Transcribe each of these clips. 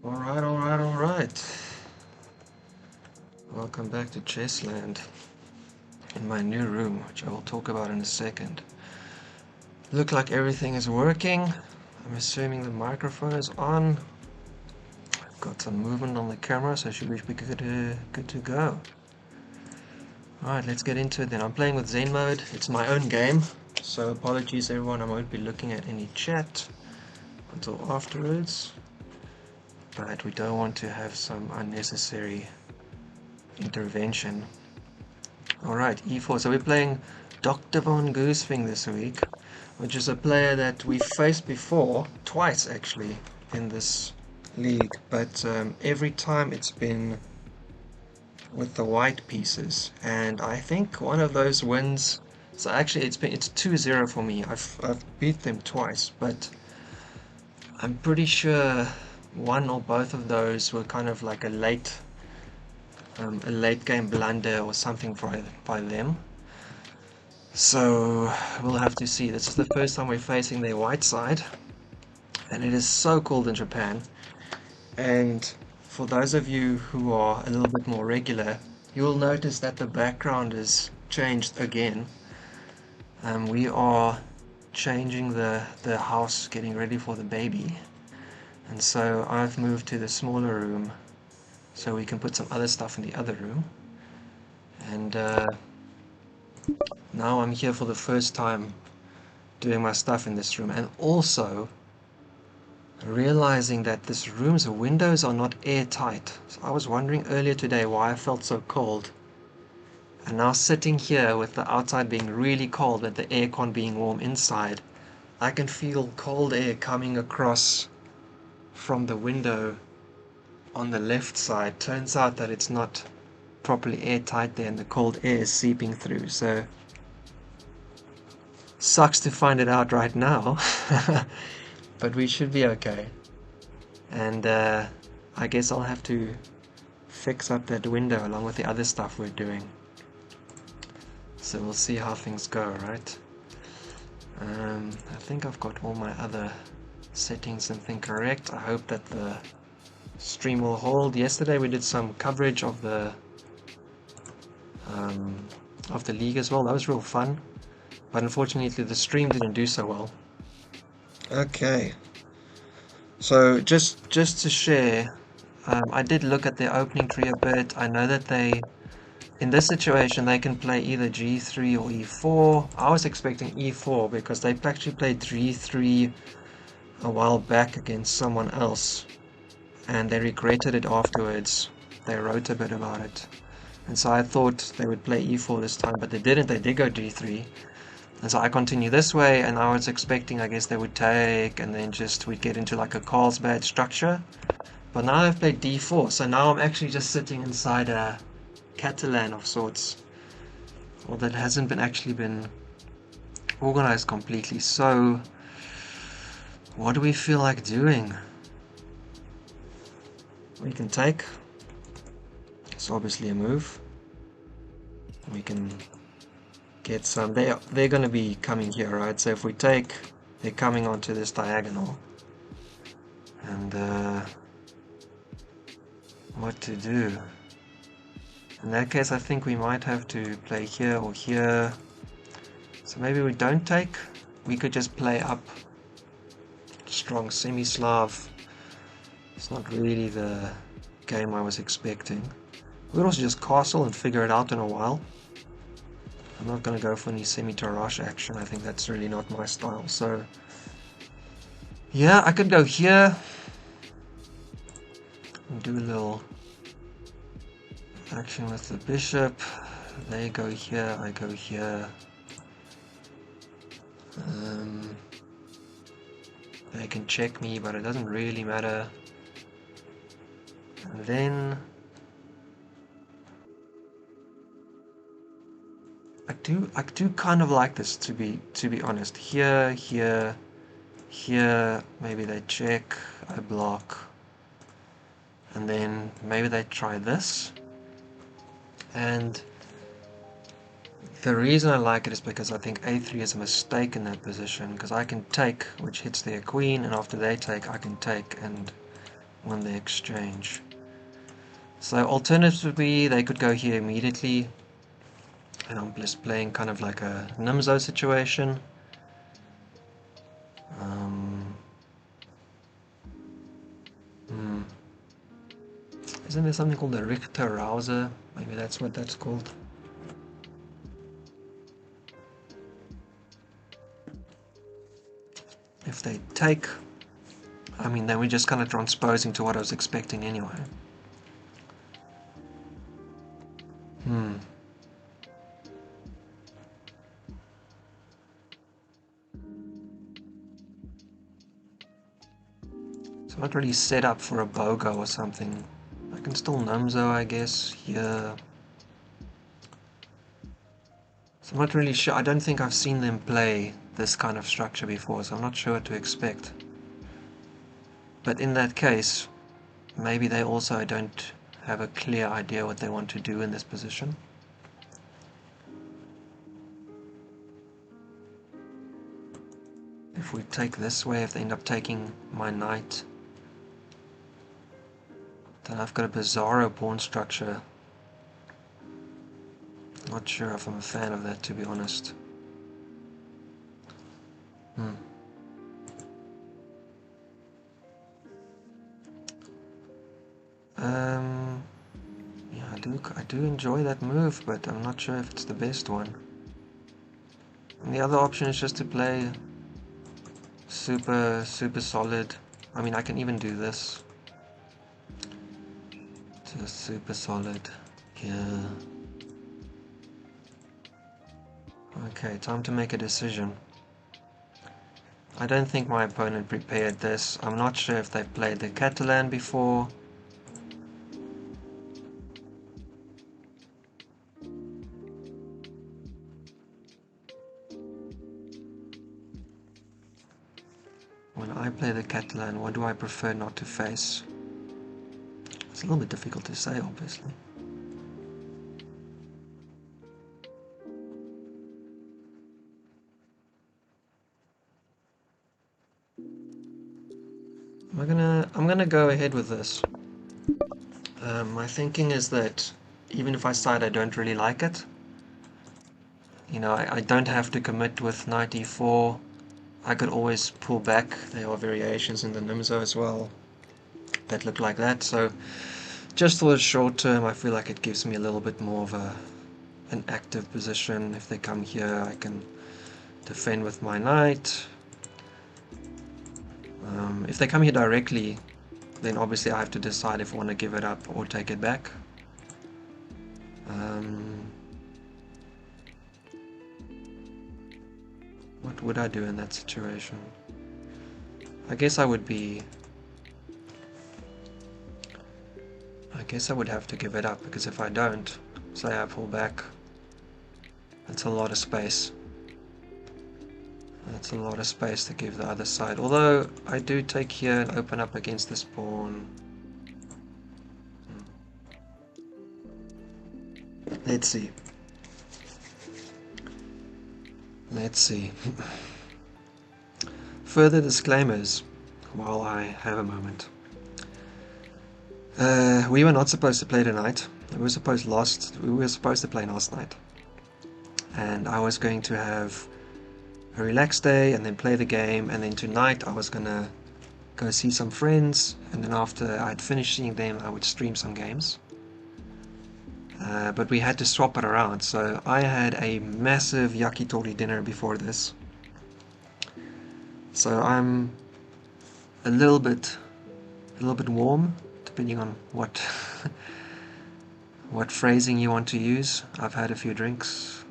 Alright. Welcome back to Chessland in my new room, which I will talk about in a second. Look like everything is working. I'm assuming the microphone is on. I've got some movement on the camera, so should we be good to go. Alright, let's get into it then. I'm playing with Zen mode. It's my own game, so apologies everyone, I won't be looking at any chat until afterwards. But we don't want to have some unnecessary intervention. Alright, e4. So we're playing DrVonGoosewing this week, which is a player that we faced before, twice actually, in this league. But every time it's been with the white pieces. And I think one of those wins, so actually it's 2-0 for me. I've beat them twice, but I'm pretty sure one or both of those were kind of like a late game blunder or something by them. So we'll have to see. This is the first time we're facing their white side, and it is so cold in Japan. And for those of you who are a little bit more regular, you'll notice that the background is changed again. We are changing the house, getting ready for the baby. And so I've moved to the smaller room so we can put some other stuff in the other room. And now I'm here for the first time doing my stuff in this room, and also realizing that this room's windows are not airtight. So I was wondering earlier today why I felt so cold. And now sitting here with the outside being really cold but the aircon being warm inside, I can feel cold air coming across from the window on the left side. Turns out that it's not properly airtight there and the cold air is seeping through. So sucks to find it out right now. But we should be okay. And I guess I'll have to fix up that window along with the other stuff we're doing. So we'll see how things go, right? I think I've got all my other settings and things correct. I hope that the stream will hold. Yesterday we did some coverage of the league as well. That was real fun. But unfortunately the stream didn't do so well. Okay, so just to share, I did look at their opening tree a bit. I know that in this situation they can play either g3 or e4. I was expecting e4 because they actually played g3 a while back against someone else and they regretted it afterwards. They wrote a bit about it, and so I thought they would play e4 this time, but they didn't. They did go g3. And so I continue this way, and I was expecting, I guess, they would take, and then we'd get into like a Carlsbad structure. But now they've played d4, so now I'm actually just sitting inside a Catalan of sorts. Or that hasn't been organized completely. So, what do we feel like doing? We can take. It's obviously a move. We can get some. They're going to be coming here, right? So if we take, they're coming onto this diagonal. And what to do? In that case, I think we might have to play here or here. So maybe we don't take. We could just play up strong semi-Slav. It's not really the game I was expecting. We could also just castle and figure it out in a while. I'm not going to go for any semi-Tarrasch action. I think that's really not my style. So, yeah, I could go here and do a little action with the bishop. They go here, I go here. They can check me, but it doesn't really matter. And then I do kind of like this, to be honest. Here, maybe they check, I block, and then maybe they try this. And the reason I like it is because I think a3 is a mistake in that position, because I can take, which hits their queen, and after they take, I can take, and when they exchange. So alternatively, they could go here immediately, and I'm just playing kind of like a Nimzo situation. Isn't there something called the Richter Rouser? Maybe that's what that's called. If they take, I mean, then we're just kind of transposing to what I was expecting anyway. It's not really set up for a BOGO or something. I can still Nimzo, I guess, here. So I'm not really sure. I don't think I've seen them play this kind of structure before, so I'm not sure what to expect. But in that case, maybe they also don't have a clear idea what they want to do in this position. If we take this way, if they end up taking my knight, then I've got a bizarro pawn structure. Not sure if I'm a fan of that, to be honest. Yeah, I do enjoy that move, but I'm not sure if it's the best one. And the other option is just to play super solid. I mean, I can even do this. Just super solid here. Okay, time to make a decision. I don't think my opponent prepared this. I'm not sure if they've played the Catalan before. When I play the Catalan, what do I prefer not to face? It's a little bit difficult to say, obviously. I'm gonna go ahead with this. My thinking is that even if I decide I don't really like it, you know, I don't have to commit with knight e4. I could always pull back. There are variations in the Nimzo as well that look like that. So just for the short term, I feel like it gives me a little bit more of an active position. If they come here, I can defend with my knight. If they come here directly, then obviously I have to decide if I want to give it up or take it back. What would I do in that situation? I guess I would have to give it up, because if I don't, say I pull back, that's a lot of space. That's a lot of space to give the other side. Although I do take here and open up against this pawn. Let's see. Let's see. Further disclaimers while I have a moment. We were not supposed to play tonight. We were supposed to play last night. And I was going to have a relaxed day and then play the game, and then tonight I was gonna go see some friends, and then after I'd finished seeing them I would stream some games. But we had to swap it around, so I had a massive yakitori dinner before this. So I'm a little bit warm, depending on what what phrasing you want to use. I've had a few drinks,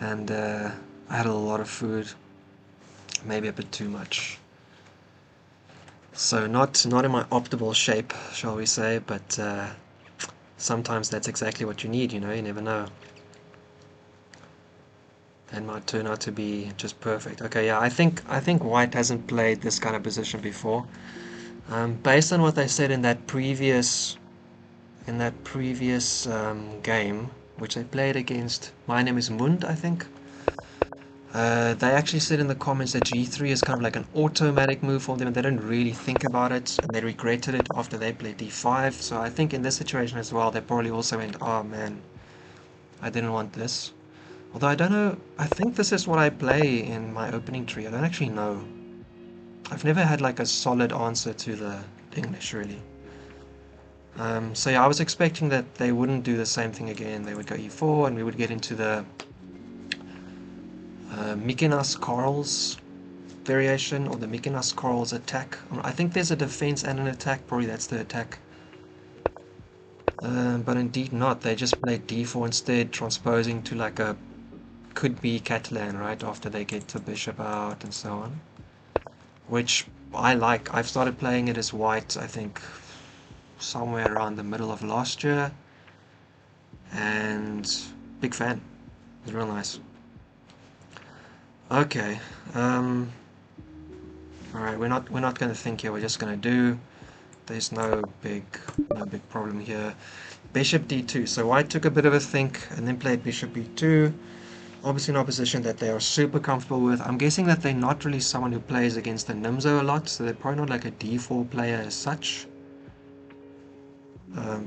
and I had a lot of food, maybe a bit too much. So not in my optimal shape, shall we say, but sometimes that's exactly what you need, you know, you never know. That might turn out to be just perfect. Okay, yeah, I think white hasn't played this kind of position before. Based on what they said in that previous game, which they played against, my name is Mund, I think. They actually said in the comments that G3 is kind of like an automatic move for them, and they don't really think about it, and they regretted it after they played D5. So I think in this situation as well, they probably also went, oh man, I didn't want this. Although I don't know, I think this is what I play in my opening tree. I don't actually know. I've never had like a solid answer to the English really. So yeah, I was expecting that they wouldn't do the same thing again. They would go E4 and we would get into the Mykonos Corals variation, or the Mykonos Corals attack. I think there's a defense and an attack, probably that's the attack. But indeed not, they just played D4 instead, transposing to like a could-be Catalan right after they get the bishop out and so on. Which I like. I've started playing it as white, I think, somewhere around the middle of last year. And big fan. It's real nice. Okay. Alright, we're not gonna think here, we're just gonna do. There's no big problem here. Bishop d2. So white took a bit of a think and then played bishop b2. Obviously an opposition that they are super comfortable with. I'm guessing that they're not really someone who plays against the Nimzo a lot, so they're probably not like a d4 player as such.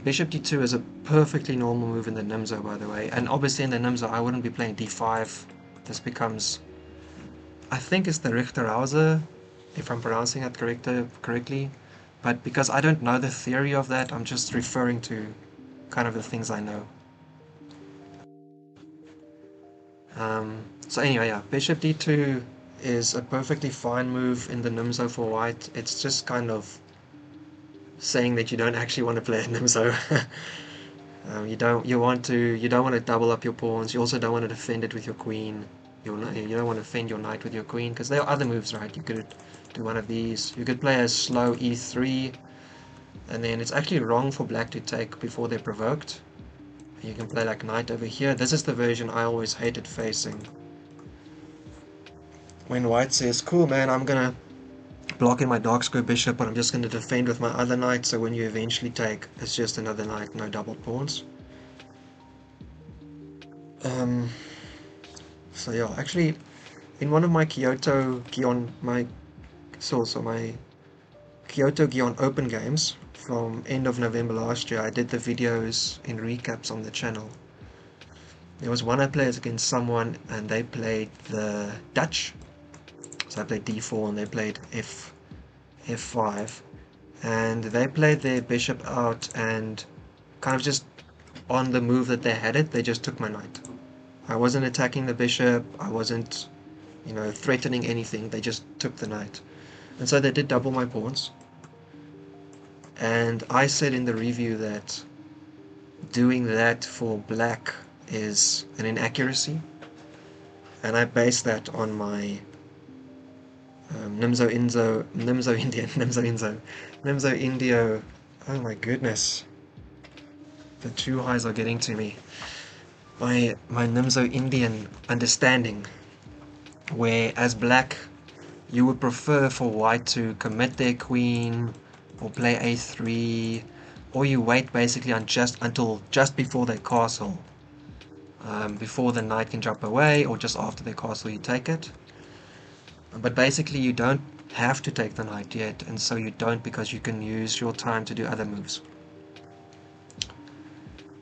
Bishop d2 is a perfectly normal move in the Nimzo, by the way. And obviously in the Nimzo I wouldn't be playing d5. This becomes, I think it's the Richterhauser, if I'm pronouncing it correctly. But because I don't know the theory of that, I'm just referring to kind of the things I know. So anyway, yeah, bishop d2 is a perfectly fine move in the Nimzo for white. It's just kind of saying that you don't actually want to play a Nimzo. You don't want to double up your pawns. You also don't want to defend it with your queen. You don't want to defend your knight with your queen, because there are other moves, right? You could do one of these. You could play a slow e3, and then it's actually wrong for black to take before they're provoked. You can play like knight over here. This is the version I always hated facing. When white says, cool man, I'm gonna block in my dark square bishop, but I'm just gonna defend with my other knight, so when you eventually take, it's just another knight, no double pawns. So yeah, actually, in one of my Kyoto Gion Open games from end of November last year, I did the videos in recaps on the channel. There was one I played against someone and they played the Dutch. So I played d4 and they played f5. And they played their bishop out and kind of just on the move that they had it, they just took my knight. I wasn't attacking the bishop, I wasn't, threatening anything, they just took the knight. And so they did double my pawns. And I said in the review that doing that for black is an inaccuracy, and I based that on my Nimzo Indio. Oh my goodness, the two highs are getting to me. My Nimzo Indian understanding, where as black you would prefer for white to commit their queen or play a3, or you wait basically until just before their castle, before the knight can jump away, or just after their castle you take it. But basically you don't have to take the knight yet, and so you don't, because you can use your time to do other moves.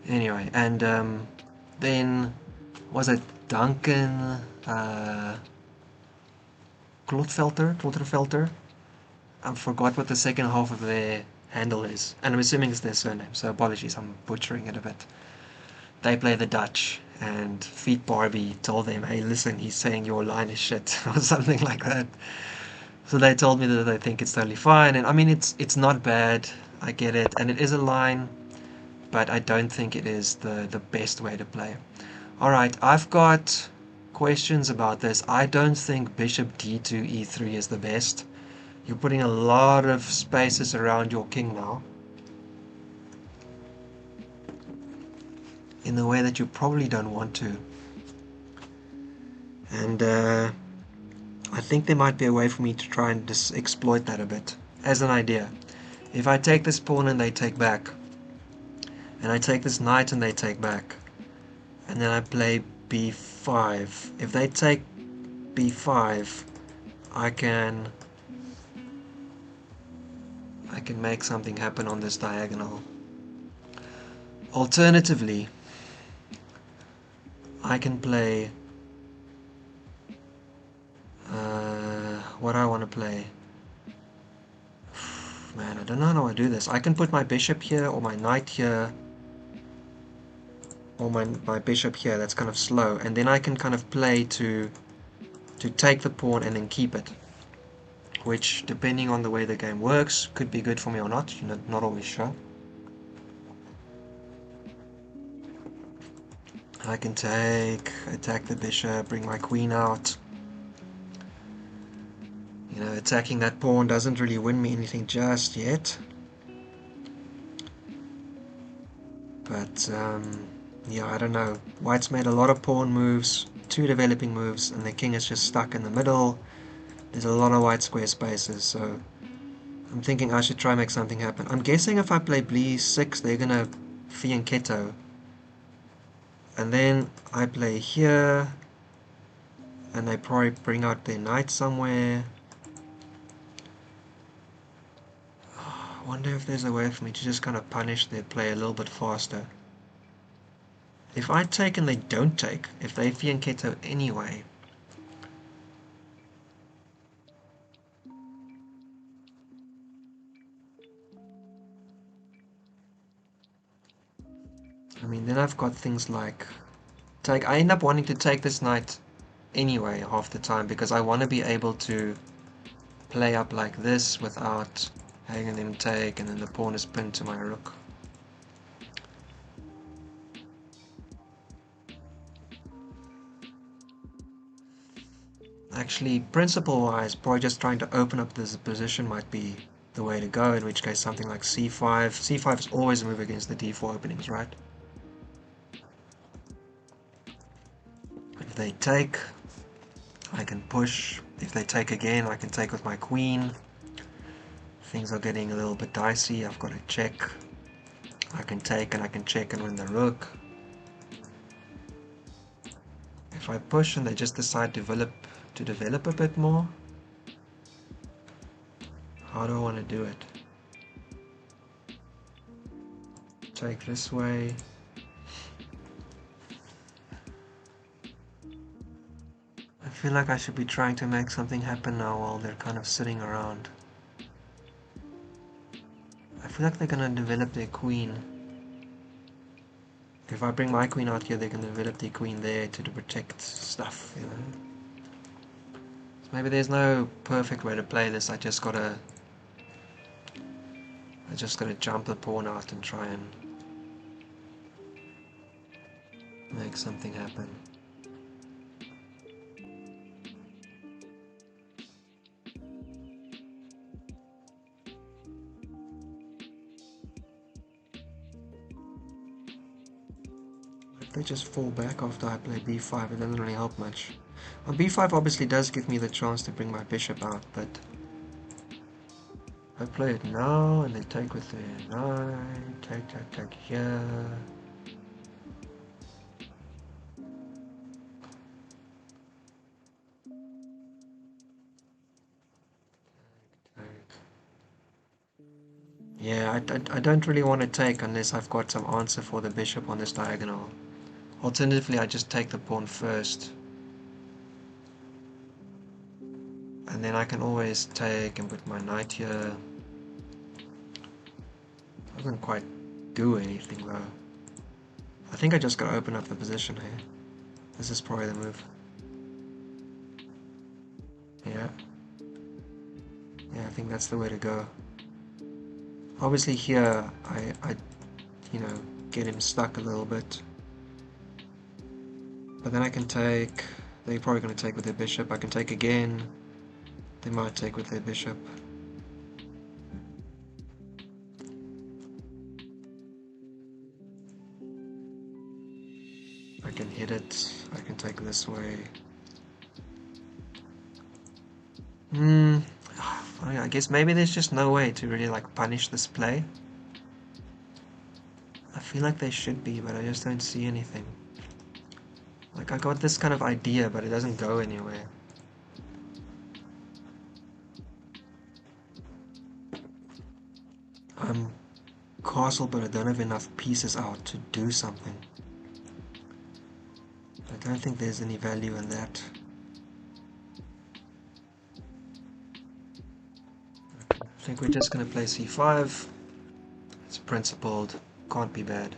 Anyway, and then was it Duncan Klotfelter? I forgot what the second half of their handle is, and I'm assuming it's their surname, so apologies, I'm butchering it a bit. They play the Dutch, and Feet Barbie told them, hey listen, he's saying your line is shit, or something like that. So they told me that they think it's totally fine, and I mean it's not bad, I get it, and it is a line, but I don't think it is the best way to play. Alright, I've got questions about this. I don't think bishop d2 e3 is the best. You're putting a lot of spaces around your king now, in the way that you probably don't want to. And I think there might be a way for me to try and just exploit that a bit. As an idea, if I take this pawn and they take back, and I take this knight and they take back, and then I play b5, if they take b5, I can make something happen on this diagonal. Alternatively, I can play what I want to play. Man, I don't know how I do this. I can put my bishop here, or my knight here, or my bishop here. That's kind of slow, and then I can kind of play to take the pawn and then keep it, which, depending on the way the game works, could be good for me or not. You're not always sure. I can attack the bishop, bring my queen out. You know, attacking that pawn doesn't really win me anything just yet. But, yeah, I don't know. White's made a lot of pawn moves, 2 developing moves, and the king is just stuck in the middle. There's a lot of white square spaces, so I'm thinking I should try and make something happen. I'm guessing if I play b6, they're gonna fianchetto. And then I play here, and they probably bring out their knight somewhere. I wonder if there's a way for me to just kind of punish their play a little bit faster. If I take and they don't take, if they fianchetto anyway, I mean, then I've got things like take. I end up wanting to take this knight anyway half the time, because I want to be able to play up like this without having them take, and then the pawn is pinned to my rook. Actually, principle-wise, probably just trying to open up this position might be the way to go, in which case something like c5. c5 is always a move against the d4 openings, right? If they take, I can push. If they take again, I can take with my queen. Things are getting a little bit dicey. I've got to check. I can take and I can check and win the rook. If I push and they just decide to develop a bit more, how do I want to do it? Take this way. I feel like I should be trying to make something happen now while they're kind of sitting around. I feel like they're gonna develop their queen. If I bring my queen out here, they can develop their queen there to protect stuff, you know. So maybe there's no perfect way to play this. I just gotta jump the pawn out and try and make something happen. If they just fall back after I play b5, it doesn't really help much. On b5 obviously does give me the chance to bring my bishop out, but I play it now and they take with their knight, take here. Yeah, I don't really want to take unless I've got some answer for the bishop on this diagonal. Alternatively, I just take the pawn first. And then I can always take and put my knight here. Doesn't quite do anything though. I think I just gotta open up the position here. This is probably the move. Yeah. Yeah, I think that's the way to go. Obviously here, I you know, get him stuck a little bit. But then I can take, they're probably going to take with their bishop. I can take again. They might take with their bishop. I can hit it. I can take this way. I guess maybe there's just no way to really like punish this play. I feel like there should be, but I just don't see anything. Like I got this kind of idea, but it doesn't go anywhere. I'm castle, but I don't have enough pieces out to do something. I don't think there's any value in that. I think we're just going to play c5. It's principled, can't be bad.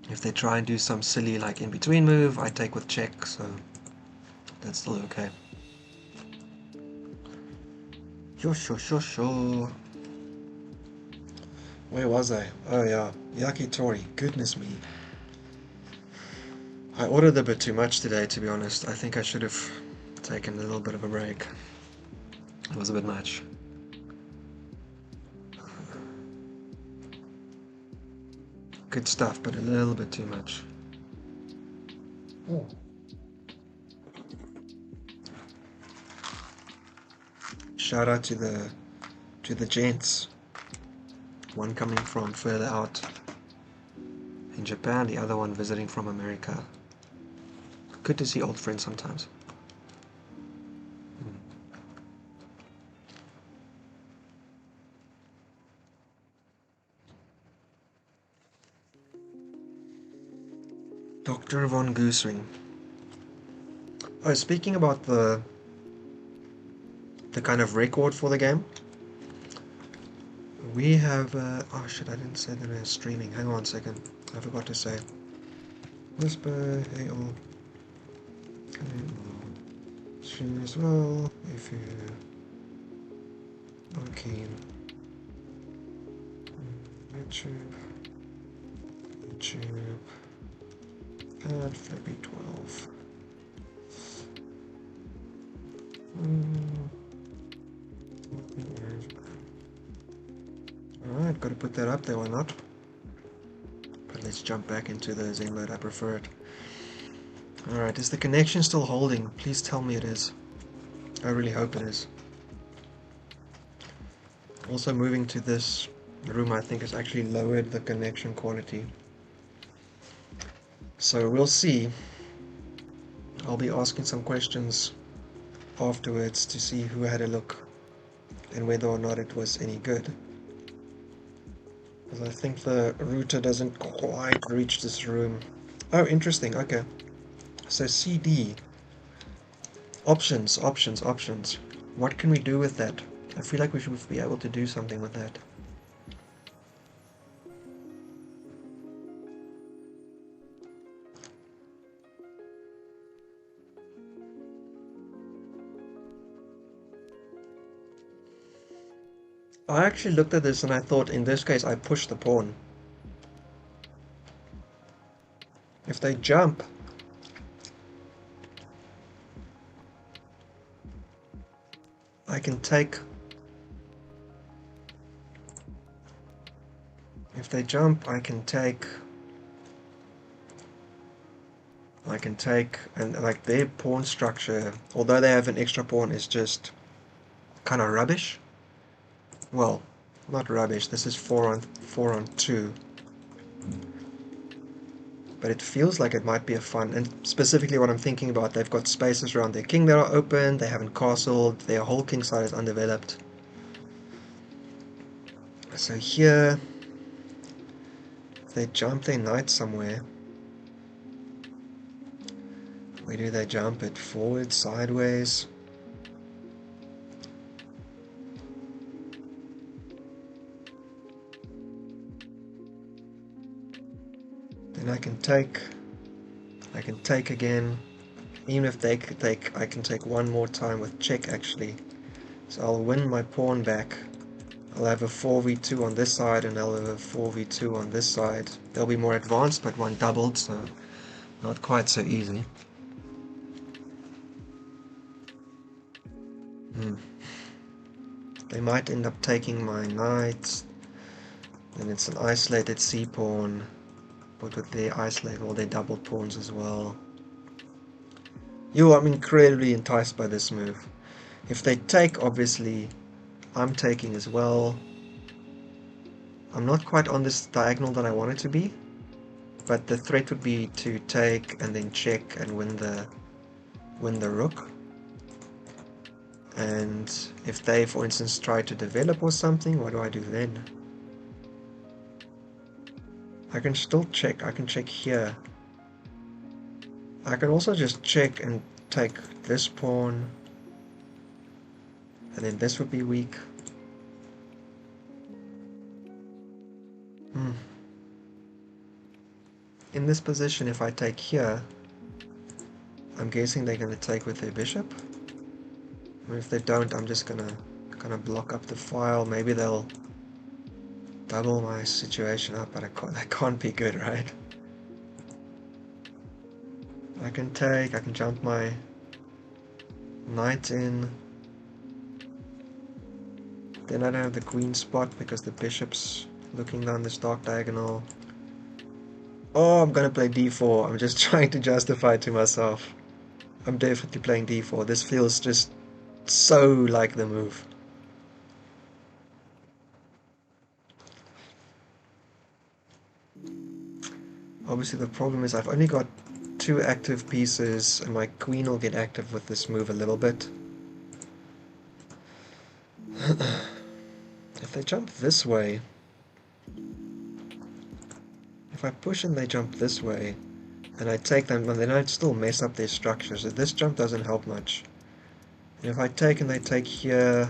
If they try and do some silly like in between move, I take with check, so that's still okay. Sure. Where was I? Oh yeah, yakitori. Goodness me. I ordered a bit too much today, to be honest. I think I should have taken a little bit of a break. It was a bit much. Good stuff, but a little bit too much. Oh. Shout out to the gents. One coming from further out in Japan, the other one visiting from America. Good to see old friends sometimes. DrVonGoosewing. Oh, speaking about the kind of record for the game, we have oh shit, I didn't say that we're streaming. Hang on a second, I forgot to say. Whisper, hey all, stream as well if you are keen. YouTube, add Flippy12. Alright, gotta put that up there, why not? But let's jump back into the Zen mode, I prefer it. Alright, is the connection still holding? Please tell me it is. I really hope it is. Also moving to this room I think has actually lowered the connection quality. So we'll see. I'll be asking some questions afterwards to see who had a look and whether or not it was any good. Because I think the router doesn't quite reach this room. Oh, interesting, okay. So CD. Options. What can we do with that? I feel like we should be able to do something with that. I actually looked at this and I thought in this case I push the pawn. If they jump, I can take. If they jump, I can take, and like their pawn structure, although they have an extra pawn, is just kind of rubbish. Well, not rubbish, this is 4 on 2. But it feels like it might be a fun, and specifically what I'm thinking about, they've got spaces around their king that are open, they haven't castled, their whole king side is undeveloped. So here, if they jump their knight somewhere, where do they jump it? Forward, sideways? Then I can take again. Even if they take, I can take one more time with check actually. So I'll win my pawn back. I'll have a 4v2 on this side and I'll have a 4v2 on this side. They'll be more advanced, but one doubled, so not quite so easy. They might end up taking my knight. Then it's an isolated c-pawn, but with their isolate all their doubled pawns as well. I'm incredibly enticed by this move. If they take, obviously, I'm taking as well. I'm not quite on this diagonal that I want it to be, but the threat would be to take and then check and win the rook. And if they, for instance, try to develop or something, what do I do then? I can still check. I can check here. I can also just check and take this pawn, and then this would be weak. In this position, if I take here, I'm guessing they're going to take with their bishop. And if they don't, I'm just going to kind of block up the file. Maybe they'll double my situation up, but that can't be good, right? I can jump my knight in. Then I don't have the queen spot because the bishop's looking down this dark diagonal. Oh, I'm gonna play d4. I'm just trying to justify it to myself. I'm definitely playing d4. This feels just so like the move. Obviously the problem is I've only got 2 active pieces, and my queen will get active with this move a little bit. If they jump this way, if I push and they jump this way, and I take them, and then I'd still mess up their structure, so this jump doesn't help much. And if I take and they take here,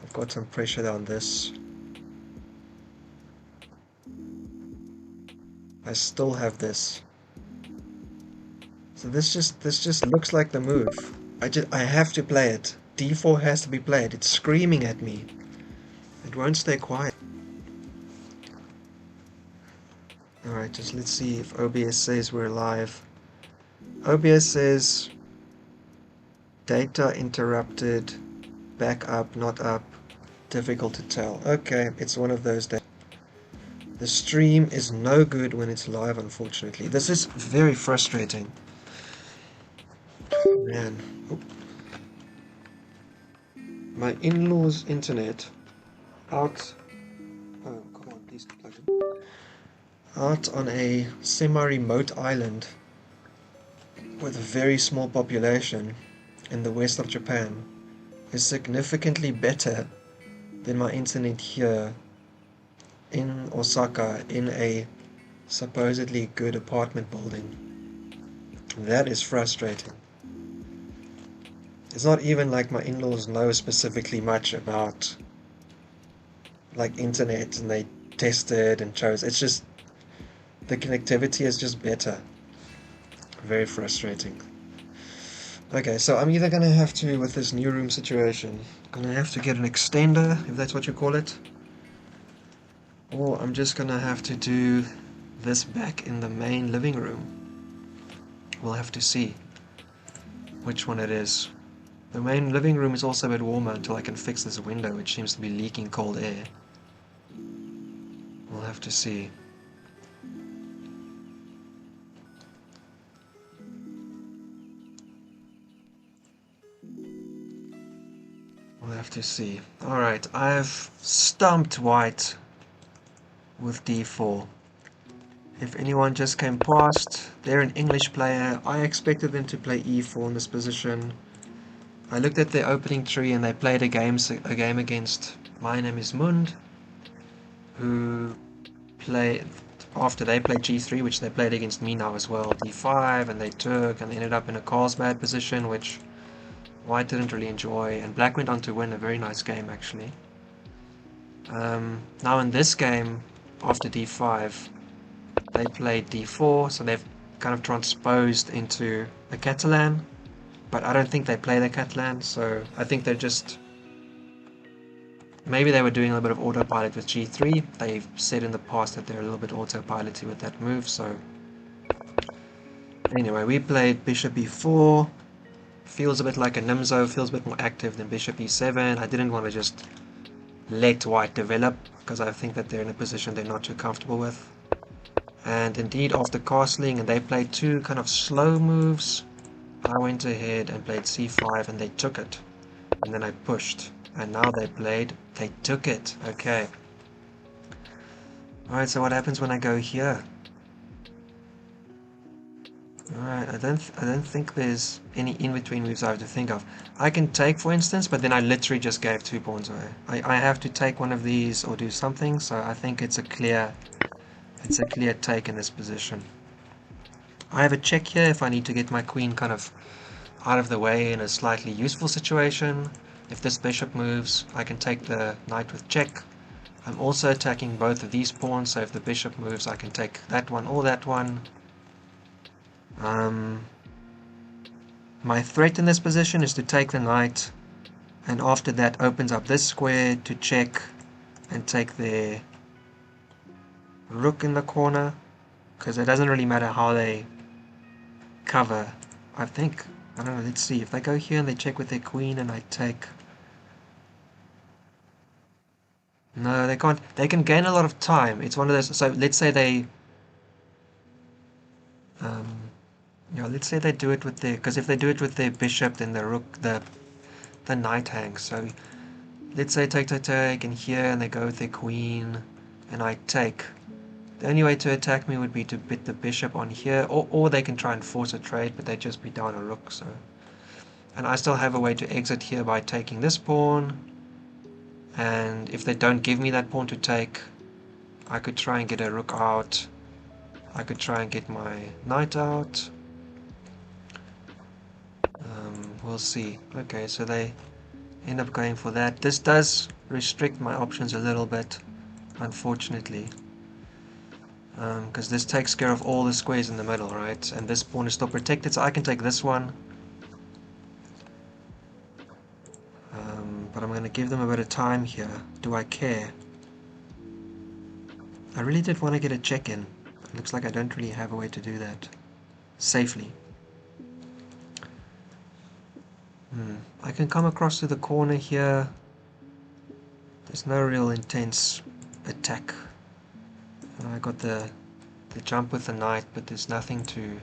I've got some pressure on this. I still have this. So this just looks like the move. I have to play it. d4 has to be played. It's screaming at me. It won't stay quiet. Alright, just let's see if OBS says we're live. OBS says data interrupted, back up, not up, difficult to tell. Okay, it's one of those days. The stream is no good when it's live, unfortunately. This is very frustrating. Man. Oh. My in-laws' internet out. Oh, come on, please plug in. Out on a semi-remote island with a very small population in the west of Japan is significantly better than my internet here in Osaka in a supposedly good apartment building. That is frustrating. It's not even like my in-laws know specifically much about like internet and they tested and chose. It's just the connectivity is just better. Very frustrating. Okay, so I'm either gonna have to, with this new room situation, gonna have to get an extender, if that's what you call it, or I'm just gonna have to do this back in the main living room. We'll have to see which one it is. The main living room is also a bit warmer until I can fix this window, which seems to be leaking cold air. We'll have to see. We'll have to see. Alright, I've stumped white with d4. If anyone just came past, they're an English player. I expected them to play e4 in this position. I looked at their opening tree and they played a game against My Name is Mund, who played, after they played g3, which they played against me now as well, d5, and they took, and they ended up in a Carlsbad position, which white didn't really enjoy, and black went on to win a very nice game actually. Now in this game, after d5, they played d4, so they've kind of transposed into the Catalan, but I don't think they play the Catalan, so I think they're just, maybe they were doing a little bit of autopilot with g3. They've said in the past that they're a little bit autopilot-y with that move, so anyway, we played bishop e4. Feels a bit like a Nimzo, feels a bit more active than bishop e7. I didn't want to just let white develop, because I think that they're in a position they're not too comfortable with. And indeed, after castling, and they played 2 kind of slow moves, I went ahead and played c5, and they took it. And then I pushed, and now they took it. Okay. Alright, so what happens when I go here? Alright, I don't think there's any in-between moves I have to think of. I can take, for instance, but then I literally just gave 2 pawns away. I have to take one of these or do something, so I think it's a clear take in this position. I have a check here if I need to get my queen kind of out of the way in a slightly useful situation. If this bishop moves, I can take the knight with check. I'm also attacking both of these pawns, so if the bishop moves, I can take that one or that one. My threat in this position is to take the knight, and after that opens up this square to check and take the rook in the corner, because it doesn't really matter how they cover. I think, I don't know, let's see, if they go here and they check with their queen and I take... No, they can't. They can gain a lot of time. It's one of those, so let's say they... yeah, let's say they do it with their, because if they do it with their bishop, then the rook, the knight hangs. So let's say take, and here, and they go with their queen, and I take. The only way to attack me would be to bit the bishop on here, or they can try and force a trade, but they'd just be down a rook. So, and I still have a way to exit here by taking this pawn, and if they don't give me that pawn to take, I could try and get a rook out. I could try and get my knight out. We'll see. Okay, so they end up going for that. This does restrict my options a little bit, unfortunately, because this takes care of all the squares in the middle, right? And this pawn is still protected, so I can take this one. But I'm going to give them a bit of time here. Do I care? I really did want to get a check in. It looks like I don't really have a way to do that safely. I can come across to the corner here. There's no real intense attack. I got the jump with the knight, but there's nothing to...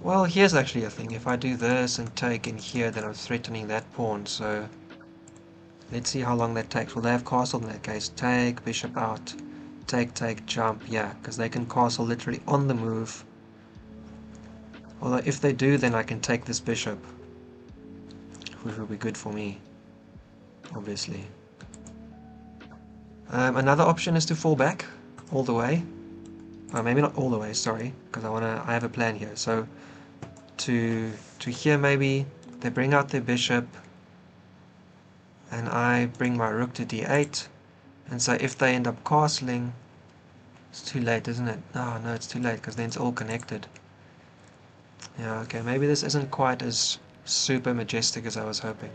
Well, here's actually a thing. If I do this and take in here, then I'm threatening that pawn, so... Let's see how long that takes. Will they have castle in that case? Take, bishop out. Take, jump. Yeah, because they can castle literally on the move. Although if they do, then I can take this bishop, which will be good for me, obviously. Another option is to fall back all the way. Maybe not all the way, sorry, because I have a plan here. So to here maybe they bring out their bishop, and I bring my rook to d8, and so if they end up castling, it's too late, isn't it? Oh, no, it's too late because then it's all connected. Yeah, okay, maybe this isn't quite as super majestic as I was hoping.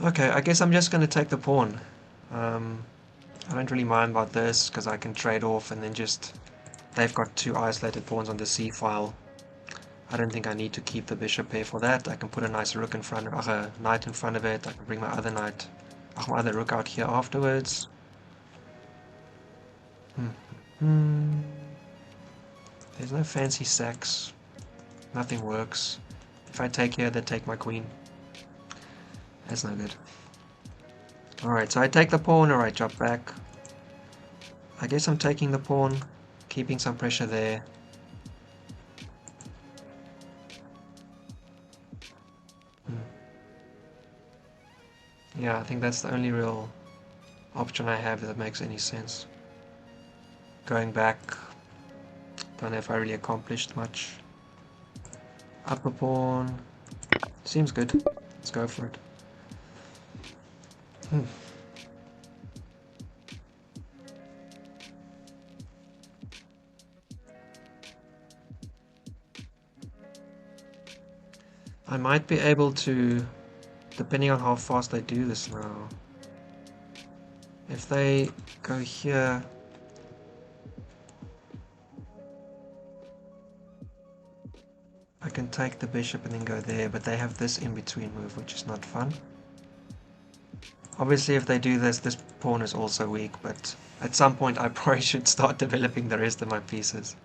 Okay, I guess I'm just going to take the pawn. I don't really mind about this because I can trade off and then just... They've got 2 isolated pawns on the c-file. I don't think I need to keep the bishop here for that. I can put a nice rook in front of... a knight in front of it. I can bring my other knight... my other rook out here afterwards. There's no fancy sacks. Nothing works. If I take here, they take my queen. That's no good. Alright, so I take the pawn or I drop back. I guess I'm taking the pawn, keeping some pressure there. Yeah, I think that's the only real option I have that makes any sense. Going back, don't know if I really accomplished much. Up a pawn, seems good. Let's go for it. I might be able to, depending on how fast they do this now. If they go here, I can take the bishop and then go there, but they have this in-between move, which is not fun. Obviously, if they do this, this pawn is also weak, but at some point I probably should start developing the rest of my pieces.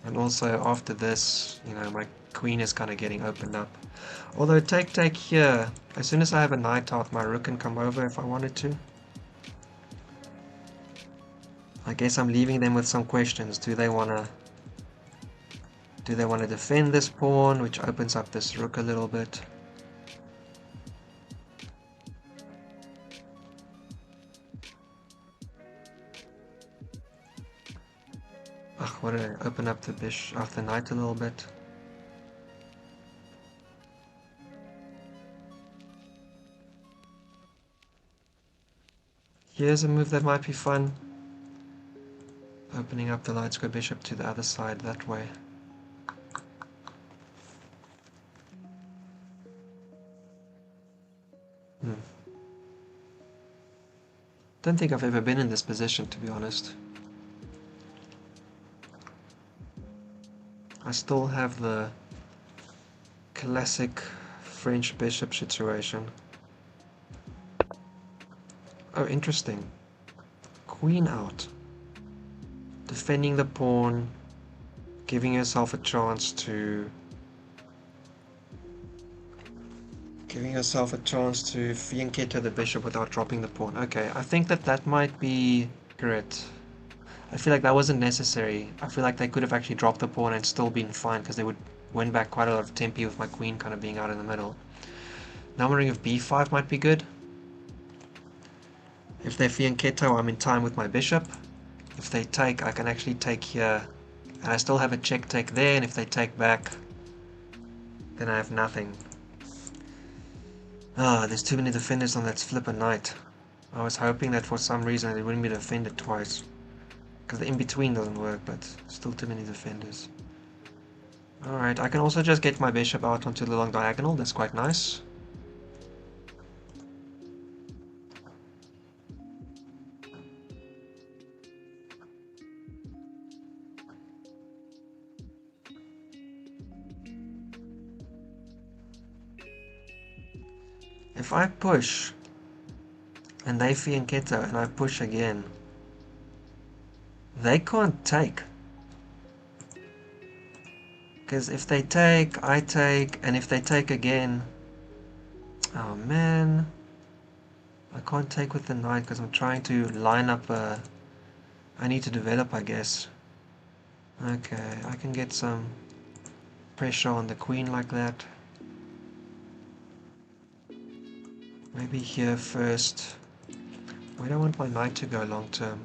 And also, after this, you know, my queen is kind of getting opened up. Although, take here, as soon as I have a knight out, my rook can come over if I wanted to. I guess I'm leaving them with some questions. Do they want to defend this pawn, which opens up this rook a little bit? Ugh, what did I open up the bishop of the knight a little bit? Here's a move that might be fun. Opening up the light square bishop to the other side that way. Don't think I've ever been in this position, to be honest. I still have the classic French bishop situation. Oh, interesting. Queen out. Defending the pawn, giving yourself a chance to fianchetto the bishop without dropping the pawn. Okay, I think that might be correct. I feel like that wasn't necessary. I feel like they could have actually dropped the pawn and still been fine, because they would win back quite a lot of tempi with my queen kind of being out in the middle. Now I'm wondering if b5 might be good. If they fianchetto, I'm in time with my bishop. If they take, I can actually take here, and I still have a check take there, and if they take back, then I have nothing. Ah, there's too many defenders on that flipper knight. I was hoping that for some reason it wouldn't be defended twice, because the in-between doesn't work, but still too many defenders. Alright, I can also just get my bishop out onto the long diagonal. That's quite nice. If I push and they fianchetto and I push again, they can't take. Because if they take, I take, and if they take again, oh man, I can't take with the knight because I'm trying to line up a, I need to develop, I guess. Okay, I can get some pressure on the queen like that. Maybe here first. Where do I want my knight to go long term?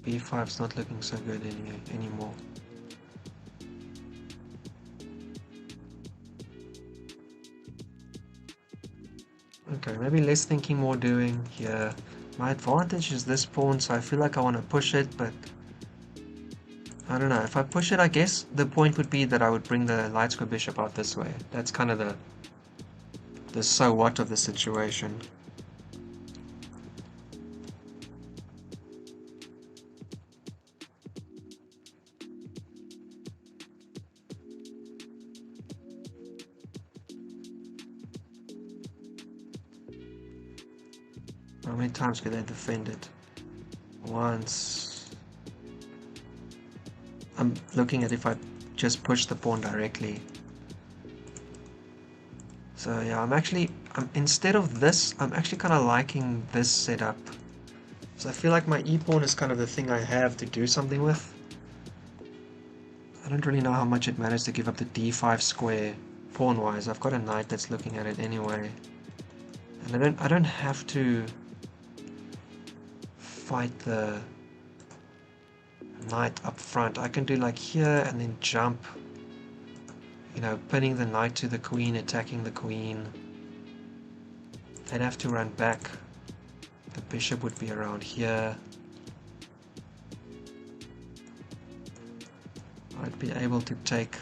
B5's not looking so good anymore. Okay, maybe less thinking, more doing here. My advantage is this pawn, so I feel like I want to push it, but I don't know. If I push it, I guess the point would be that I would bring the light square bishop out this way. That's kind of the so what of the situation. How many times could they defend it? Once. I'm looking at if I just push the pawn directly. So yeah, instead of this, I'm actually kind of liking this setup. So I feel like my e-pawn is kind of the thing I have to do something with. I don't really know how much it matters to give up the d5 square pawn-wise. I've got a knight that's looking at it anyway. And I don't have to fight the knight up front. I can do like here and then jump, you know, pinning the knight to the queen, attacking the queen. They'd have to run back. The bishop would be around here. I'd be able to take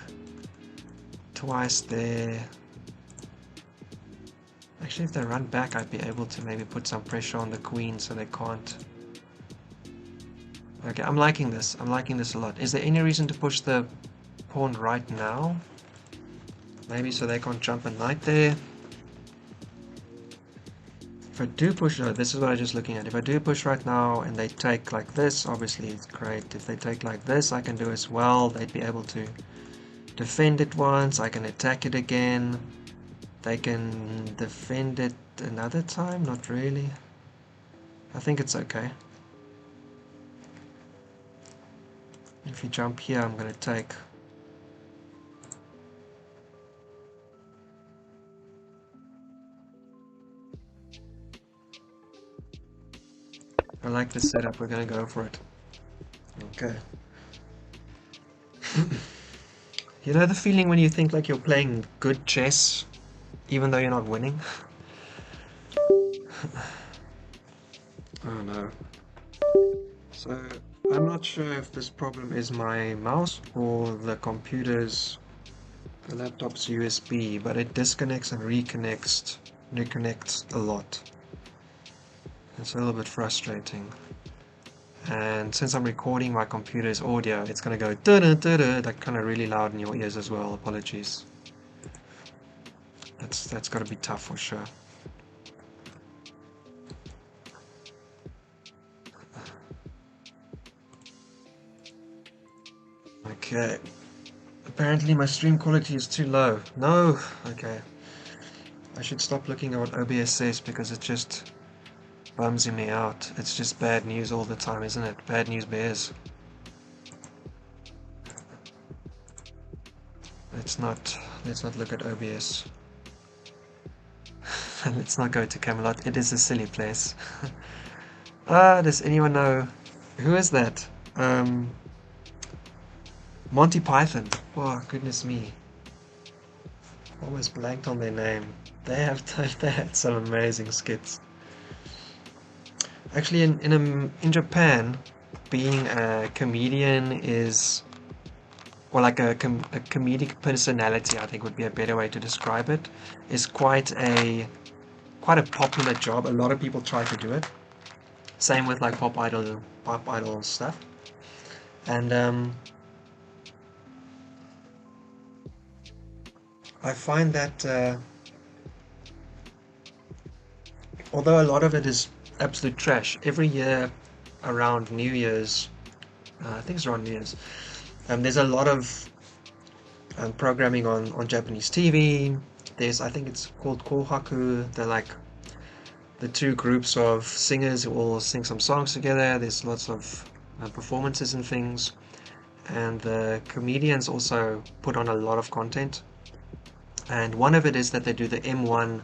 twice there. Actually, if they run back, I'd be able to maybe put some pressure on the queen so they can't. Okay, I'm liking this. I'm liking this a lot. Is there any reason to push the pawn right now? Maybe so they can't jump a knight there. If I do push, no, this is what I'm just looking at. If I do push right now and they take like this, obviously it's great. If they take like this, I can do as well. They'd be able to defend it once. I can attack it again. They can defend it another time. Not really. I think it's okay. If you jump here, I'm going to take. I like this setup. We're going to go for it. Okay. You know the feeling when you think like you're playing good chess, even though you're not winning? Oh no. So, I'm not sure if this problem is my mouse or the computer's, the laptop's USB, but it disconnects and reconnects a lot. It's a little bit frustrating. And since I'm recording my computer's audio, it's going to go da-da-da-da, like kind of really loud in your ears as well. Apologies. That's got to be tough for sure. Okay. Apparently my stream quality is too low. No! Okay. I should stop looking at what OBS says because it just bums me out. It's just bad news all the time, isn't it? Bad news bears. Let's not look at OBS. Let's not go to Camelot. It is a silly place. Does anyone know who is that? Monty Python. Oh, goodness me. Almost blanked on their name. They had some amazing skits. Actually, in Japan, being a comedian is, or like a comedic personality, I think would be a better way to describe it, is quite a popular job. A lot of people try to do it. Same with like pop idol stuff. And I find that although a lot of it is absolute trash, every year around New Year's, I think it's around New Year's, there's a lot of programming on Japanese TV. There's, I think it's called Kohaku. They're like the two groups of singers who all sing some songs together. There's lots of performances and things. And the comedians also put on a lot of content. And one of it is that they do the M1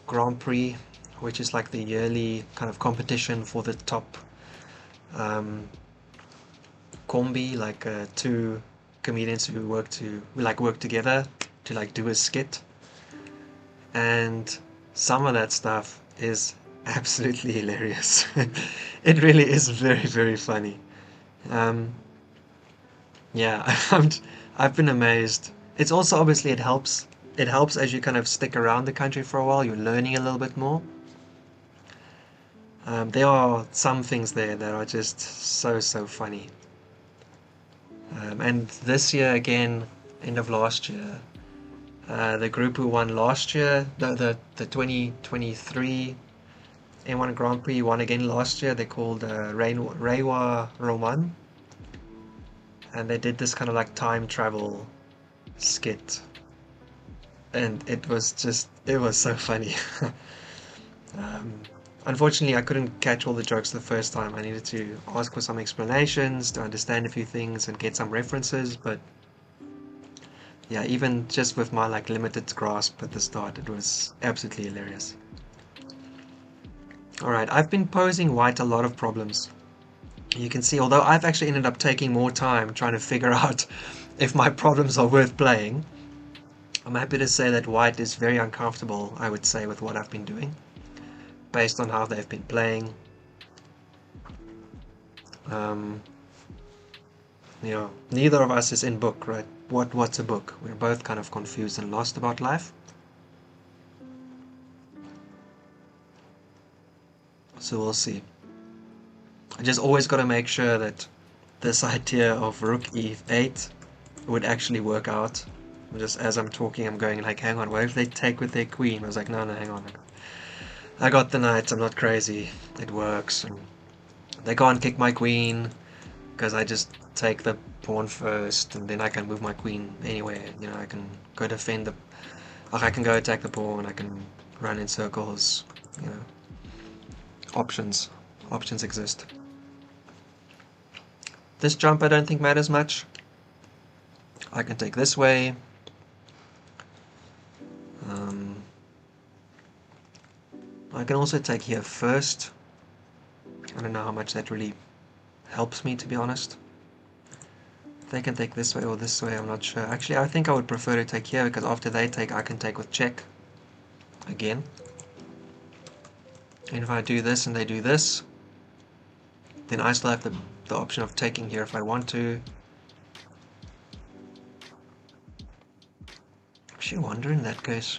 Grand Prix, which is like the yearly kind of competition for the top combi, like two comedians who work together to like do a skit. And some of that stuff is absolutely hilarious. It really is very, very funny. Yeah, I've been amazed. It's also obviously it helps as you kind of stick around the country for a while. You're learning a little bit more. There are some things there that are just so funny. And this year again, end of last year, the group who won last year, the 2023 M1 Grand Prix won again last year. They're called Reiwa Roman, and they did this kind of like time travel skit, and it was so funny. Unfortunately, I couldn't catch all the jokes the first time. I needed to ask for some explanations to understand a few things and get some references, but yeah, even just with my like limited grasp at the start, it was absolutely hilarious. Alright, I've been posing white a lot of problems. You can see, although I've actually ended up taking more time trying to figure out if my problems are worth playing, I'm happy to say that white is very uncomfortable, I would say, with what I've been doing, based on how they've been playing. You know, neither of us is in book, right? What's a book? We're both kind of confused and lost about life. So we'll see. I just always got to make sure that this idea of rook e8 would actually work out. Just as I'm talking, I'm going like, hang on, what if they take with their queen? I was like, no, hang on. I got the knight, I'm not crazy. It works. And they can't kick my queen, because I just take the pawn first, and then I can move my queen anywhere. You know, I can go defend the... I can go attack the pawn, I can run in circles, you know. Options. Options exist. This jump I don't think matters much. I can take this way. I can also take here first. I don't know how much that really helps me, to be honest. They can take this way or this way, I'm not sure. Actually, I think I would prefer to take here, because after they take, I can take with check. Again. And if I do this and they do this, then I still have the option of taking here if I want to. Actually wonder in that case.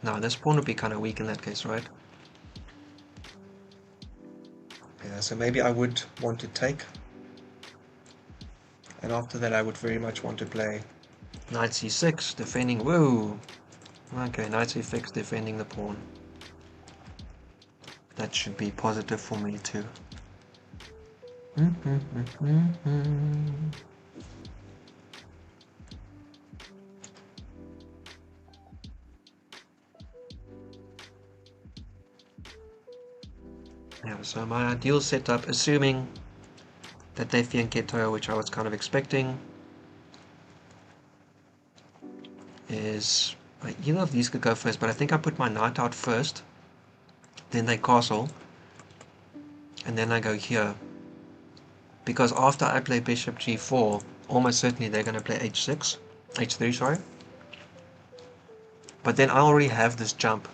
No, this pawn would be kind of weak in that case, right? Yeah, so maybe I would want to take. And after that I would very much want to play knight c6, defending... Whoa! Okay, knight c6, defending the pawn. That should be positive for me too. Yeah, so my ideal setup, assuming that they fianchetto, which I was kind of expecting, is either of these could go first, but I think I put my knight out first, then they castle, and then I go here, because after I play bishop g4, almost certainly they're going to play h3, sorry. But then I already have this jump.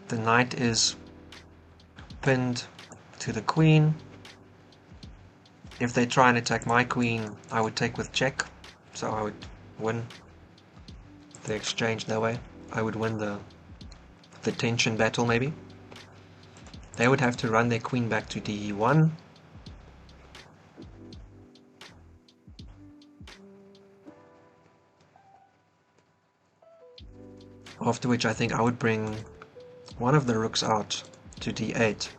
The knight is pinned to the queen. If they try and attack my queen, I would take with check, so I would win the exchange that way. I would win the tension battle maybe. They would have to run their queen back to de1. After which I think I would bring one of the rooks out to d8.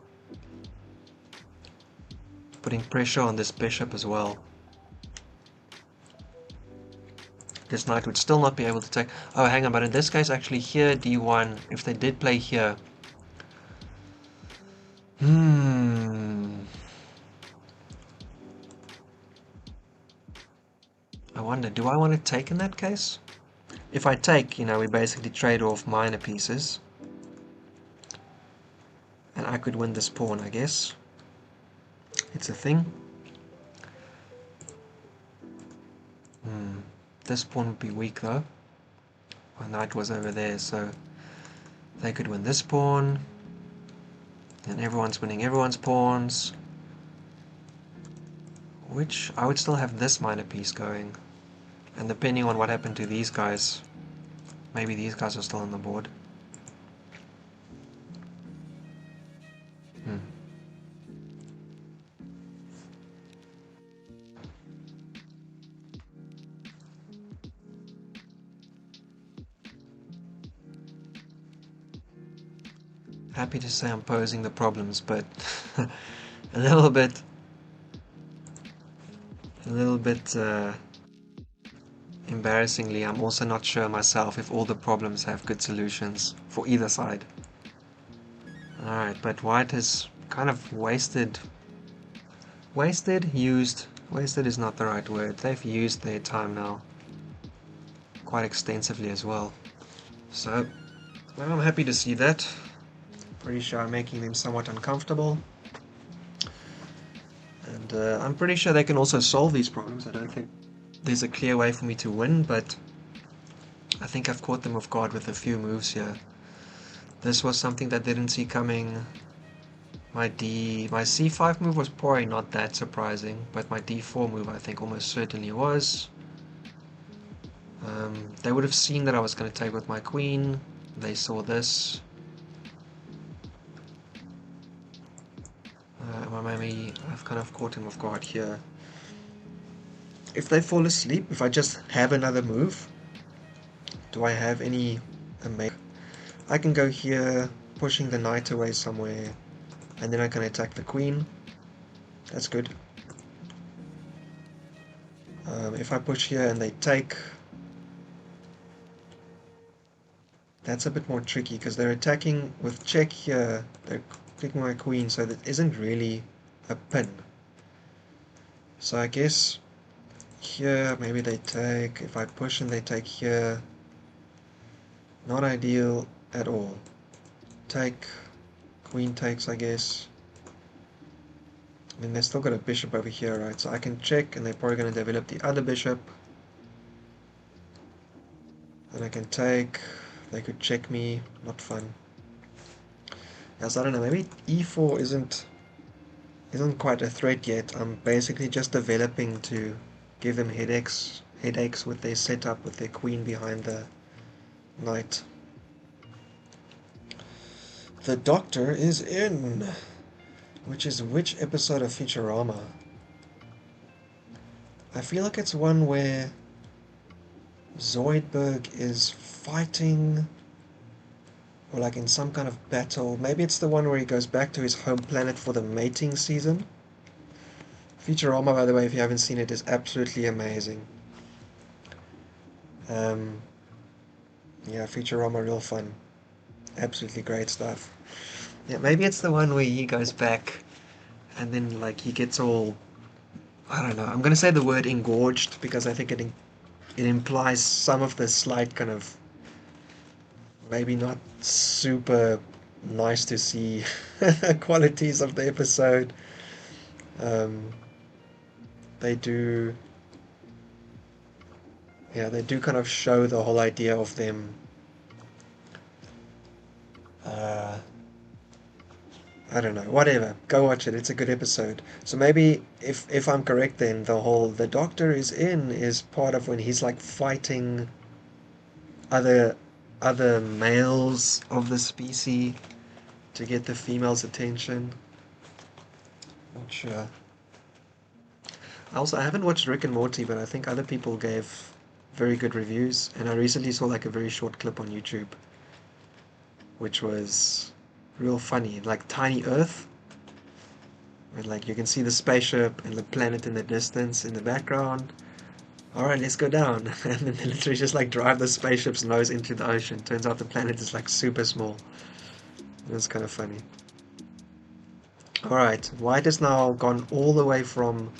Putting pressure on this bishop as well. This knight would still not be able to take... Oh, hang on, but in this case actually here, d1, if they did play here... I wonder, do I want to take in that case? If I take, you know, we basically trade off minor pieces. And I could win this pawn, I guess. It's a thing. This pawn would be weak though. My knight was over there, so they could win this pawn. And everyone's winning everyone's pawns. Which I would still have this minor piece going. And depending on what happened to these guys, maybe these guys are still on the board. Happy to say I'm posing the problems, but a little bit embarrassingly, I'm also not sure myself if all the problems have good solutions for either side. Alright, but white has kind of wasted is not the right word. They've used their time now quite extensively as well. So, well, I'm happy to see that. Pretty sure I'm making them somewhat uncomfortable. And I'm pretty sure they can also solve these problems. I don't think there's a clear way for me to win, but I think I've caught them off guard with a few moves here. This was something that they didn't see coming. My c5 move was probably not that surprising, but my d4 move I think almost certainly was. They would have seen that I was going to take with my queen. They saw this. Maybe I've kind of caught him off guard here. If they fall asleep, if I just have another move, do I have any amazing... I can go here, pushing the knight away somewhere, and then I can attack the queen. That's good. If I push here and they take, that's a bit more tricky because they're attacking with check here. They're taking my queen, so that isn't really a pin. So I guess here maybe they take. If I push and they take here, not ideal at all. Take, queen takes, I guess. I mean, they've still got a bishop over here, right? So I can check, and they're probably going to develop the other bishop. Then I can take. They could check me. Not fun. Yes, I don't know. Maybe e4 isn't quite a threat yet. I'm basically just developing to give them headaches with their setup with their queen behind the knight. The Doctor is in, which is which episode of Futurama? I feel like it's one where Zoidberg is fighting, or like in some kind of battle. Maybe it's the one where he goes back to his home planet for the mating season. Futurama, by the way, if you haven't seen it, is absolutely amazing. Yeah, Futurama, real fun. Absolutely great stuff. Yeah, maybe it's the one where he goes back and then like he gets all, I don't know, I'm gonna say the word engorged because I think it implies some of the slight kind of maybe not super nice to see qualities of the episode. They do, yeah, they do kind of show the whole idea of them. I don't know, whatever. Go watch it. It's a good episode. So maybe if I'm correct, then the Doctor is in is part of when he's like fighting other males of the species to get the female's attention. Not sure. Also, I haven't watched Rick and Morty, but I think other people gave very good reviews, and I recently saw like a very short clip on YouTube, which was real funny, like Tiny Earth, where like you can see the spaceship and the planet in the distance in the background. All right, let's go down, and then they literally just like drive the spaceship's nose into the ocean. Turns out the planet is like super small. It was kind of funny. All right, white has now gone all the way from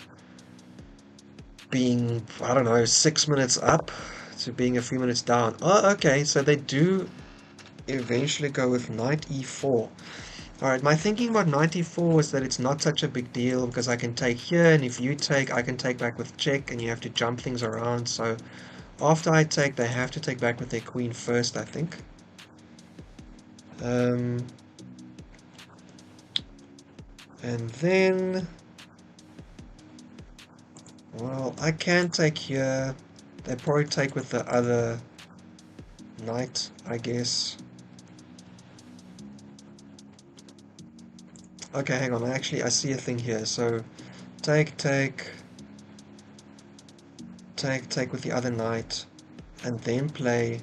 being, I don't know, 6 minutes up to being a few minutes down. Oh, okay, so they do eventually go with knight e4. Alright, my thinking about knight e4 is that it's not such a big deal because I can take here, and if you take, I can take back with check, and you have to jump things around. So after I take, they have to take back with their queen first, I think. And then, well, I can take here. They probably take with the other knight, I guess. Okay, hang on. I see a thing here. So, take with the other knight, and then play.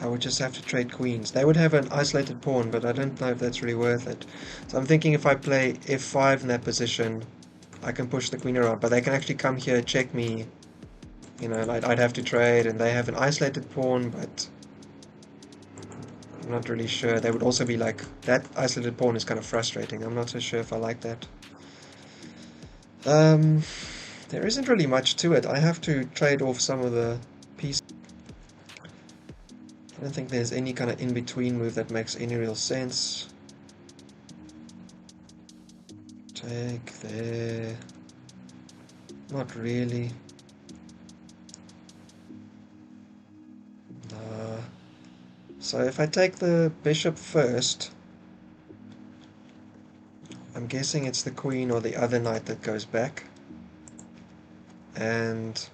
I would just have to trade queens. They would have an isolated pawn, but I don't know if that's really worth it. So I'm thinking if I play f5 in that position, I can push the queen around, but they can actually come here, check me. You know, I'd have to trade, and they have an isolated pawn, but I'm not really sure. They would also be like, that isolated pawn is kind of frustrating. I'm not so sure if I like that. There isn't really much to it. I have to trade off some of the pieces. I don't think there's any kind of in-between move that makes any real sense. Take there. Not really. So if I take the bishop first, I'm guessing it's the queen or the other knight that goes back. And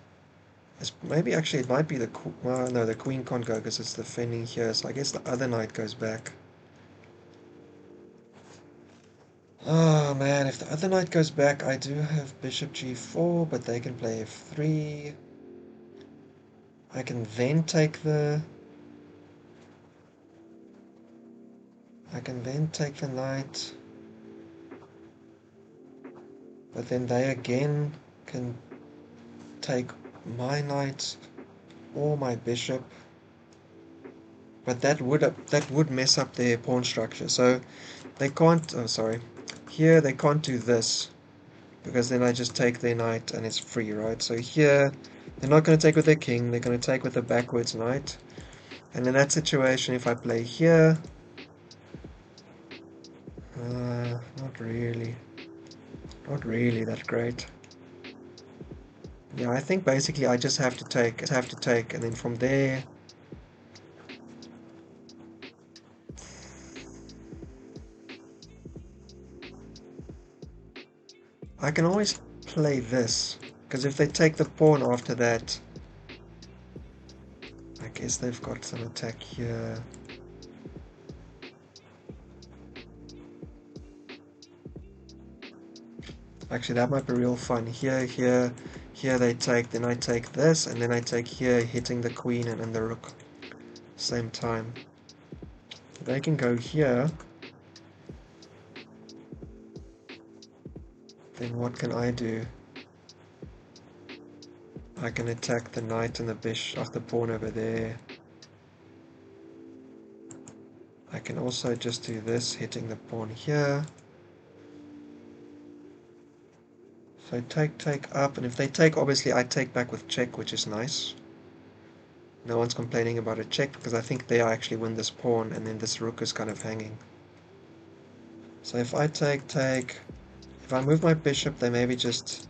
maybe actually it might be the well, no, the queen can't go because it's defending here, so I guess the other knight goes back. Oh man, if the other knight goes back, I do have bishop g4, but they can play f3. I can then take the knight, but then they again can take my knight or my bishop, but that would mess up their pawn structure. So they can't. Oh, sorry. Here they can't do this because then I just take their knight and it's free, right? So here they're not going to take with their king. They're going to take with the backwards knight. And in that situation, if I play here, not really that great. Yeah, I think basically I just have to take, and then from there, I can always play this, because if they take the pawn after that, I guess they've got some attack here. Actually, that might be real fun. Here they take, then I take this, and then I take here, hitting the queen and the rook. Same time. They can go here. Then what can I do? I can attack the knight and the bishop of the pawn over there. I can also just do this, hitting the pawn here. So take up, and if they take, obviously I take back with check, which is nice. No one's complaining about a check, because I think they actually win this pawn, and then this rook is kind of hanging. So if I take, if I move my bishop, they maybe just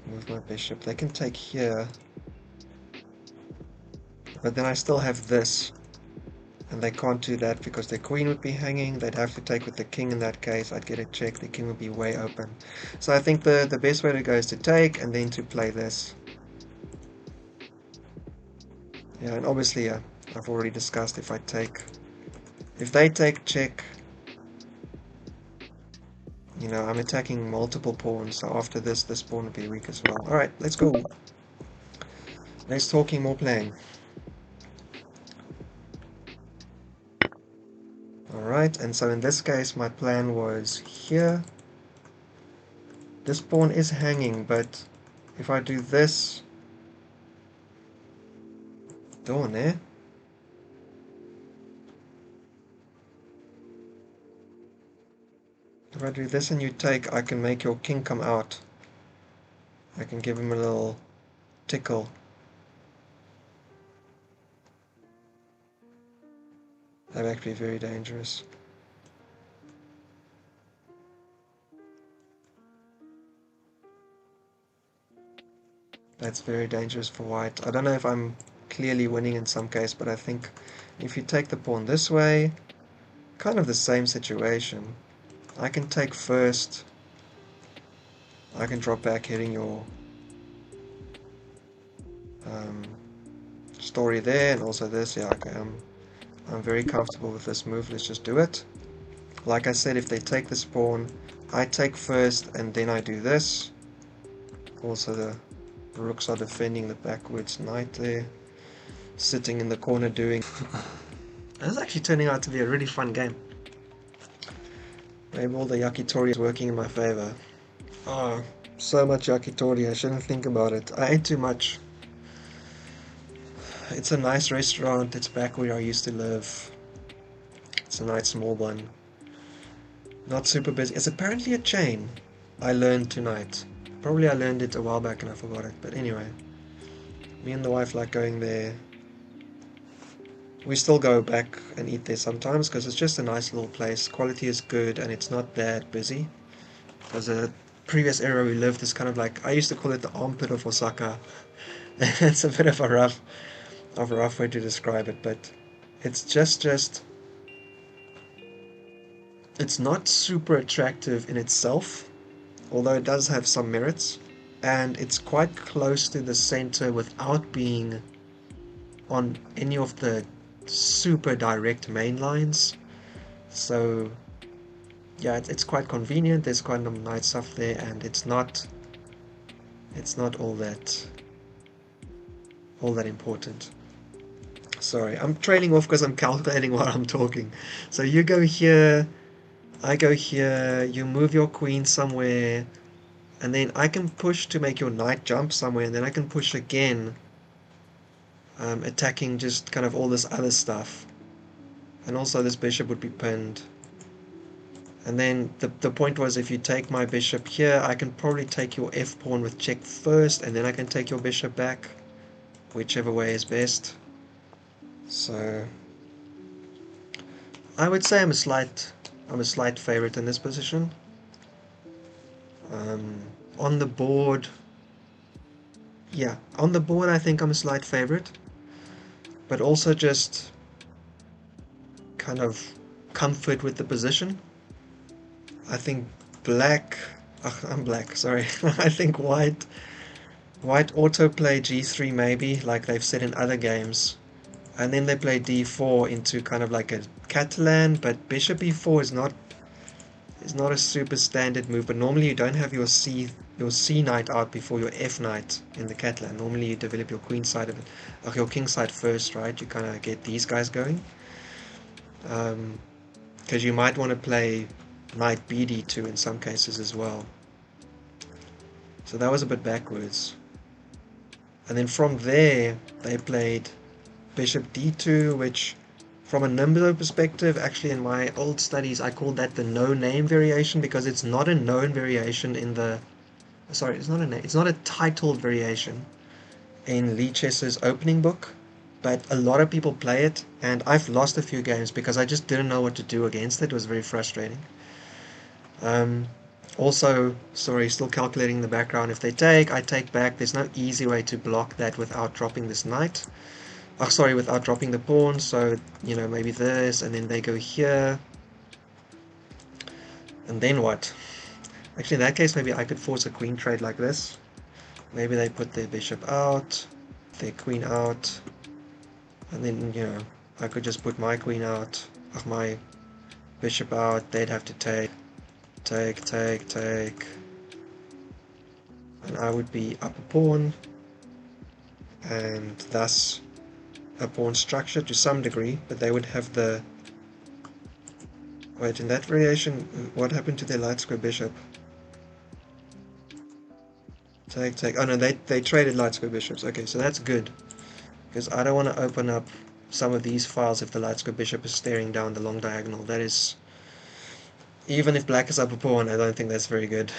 move my bishop. They can take here, but then I still have this, and they can't do that because their queen would be hanging. They'd have to take with the king in that case. I'd get a check. The king would be way open. So I think the best way to go is to take and then to play this. Yeah, and obviously, I've already discussed if they take check, you know, I'm attacking multiple pawns, so after this pawn would be weak as well. Alright, let's go. Less talking, more playing. Alright, and so in this case my plan was here. This pawn is hanging, but if I do this... Dawn, eh? If I do this and you take, I can make your king come out. I can give him a little tickle. That'd actually be very dangerous. That's very dangerous for white. I don't know if I'm clearly winning in some case, but I think if you take the pawn this way, kind of the same situation. I can take first. I can drop back hitting your story there, and also this. Yeah, okay, I'm very comfortable with this move. Let's just do it. Like I said, if they take this pawn, I take first and then I do this. Also the rooks are defending the backwards knight there, sitting in the corner doing... This is actually turning out to be a really fun game. Maybe all the yakitori is working in my favor. Oh, so much yakitori, I shouldn't think about it. I ate too much. It's a nice restaurant, it's back where I used to live. It's a nice small one. Not super busy. It's apparently a chain, I learned tonight. Probably I learned it a while back and I forgot it, but anyway. Me and the wife like going there. We still go back and eat there sometimes because it's just a nice little place. Quality is good and it's not that busy. Because the previous area we lived is kind of like, I used to call it the armpit of Osaka. It's a bit of a rough way to describe it, but it's just it's not super attractive in itself, although it does have some merits, and it's quite close to the center without being on any of the super direct main lines. So yeah, it's quite convenient. There's quite some nice stuff there, and it's not It's not all that important. Sorry, I'm trailing off because I'm calculating while I'm talking. So you go here, I go here, you move your queen somewhere, and then I can push to make your knight jump somewhere, and then I can push again, attacking just kind of all this other stuff. And also this bishop would be pinned. And then the point was, if you take my bishop here, I can probably take your f pawn with check first, and then I can take your bishop back, whichever way is best. So I would say I'm a slight favorite in this position. On the board, yeah, on the board I think I'm a slight favorite, but also just kind of comfort with the position. I think black, I'm black, sorry. I think white autoplay g3 maybe, like they've said in other games. And then they play d4 into kind of like a Catalan, but bishop e4 is not a super standard move, but normally you don't have your C knight out before your F knight in the Catalan. Normally you develop your queen side of it, like your king side first, right? You kind of get these guys going. Because you might want to play knight bd2 in some cases as well. So that was a bit backwards. And then from there, they played bishop d2, which from a number perspective, actually in my old studies, I called that the no-name variation, because it's not a known variation in the... Sorry, it's not a titled variation in Lichess's opening book, but a lot of people play it, and I've lost a few games because I just didn't know what to do against it. It was very frustrating. Also, sorry, still calculating the background. If they take, I take back. There's no easy way to block that without dropping this knight. Oh, sorry, without dropping the pawn. So, you know, maybe this, and then they go here. And then what? Actually, in that case, maybe I could force a queen trade like this. Maybe they put their bishop out, their queen out, and then, you know, I could just put my queen out, my bishop out. They'd have to take, and I would be up a pawn, and thus a pawn structure to some degree, but they would have the... Wait, in that variation, what happened to their light square bishop? Take. Oh no, they traded light square bishops. Okay, so that's good, because I don't want to open up some of these files if the light square bishop is staring down the long diagonal. That is... Even if black is up a pawn, I don't think that's very good.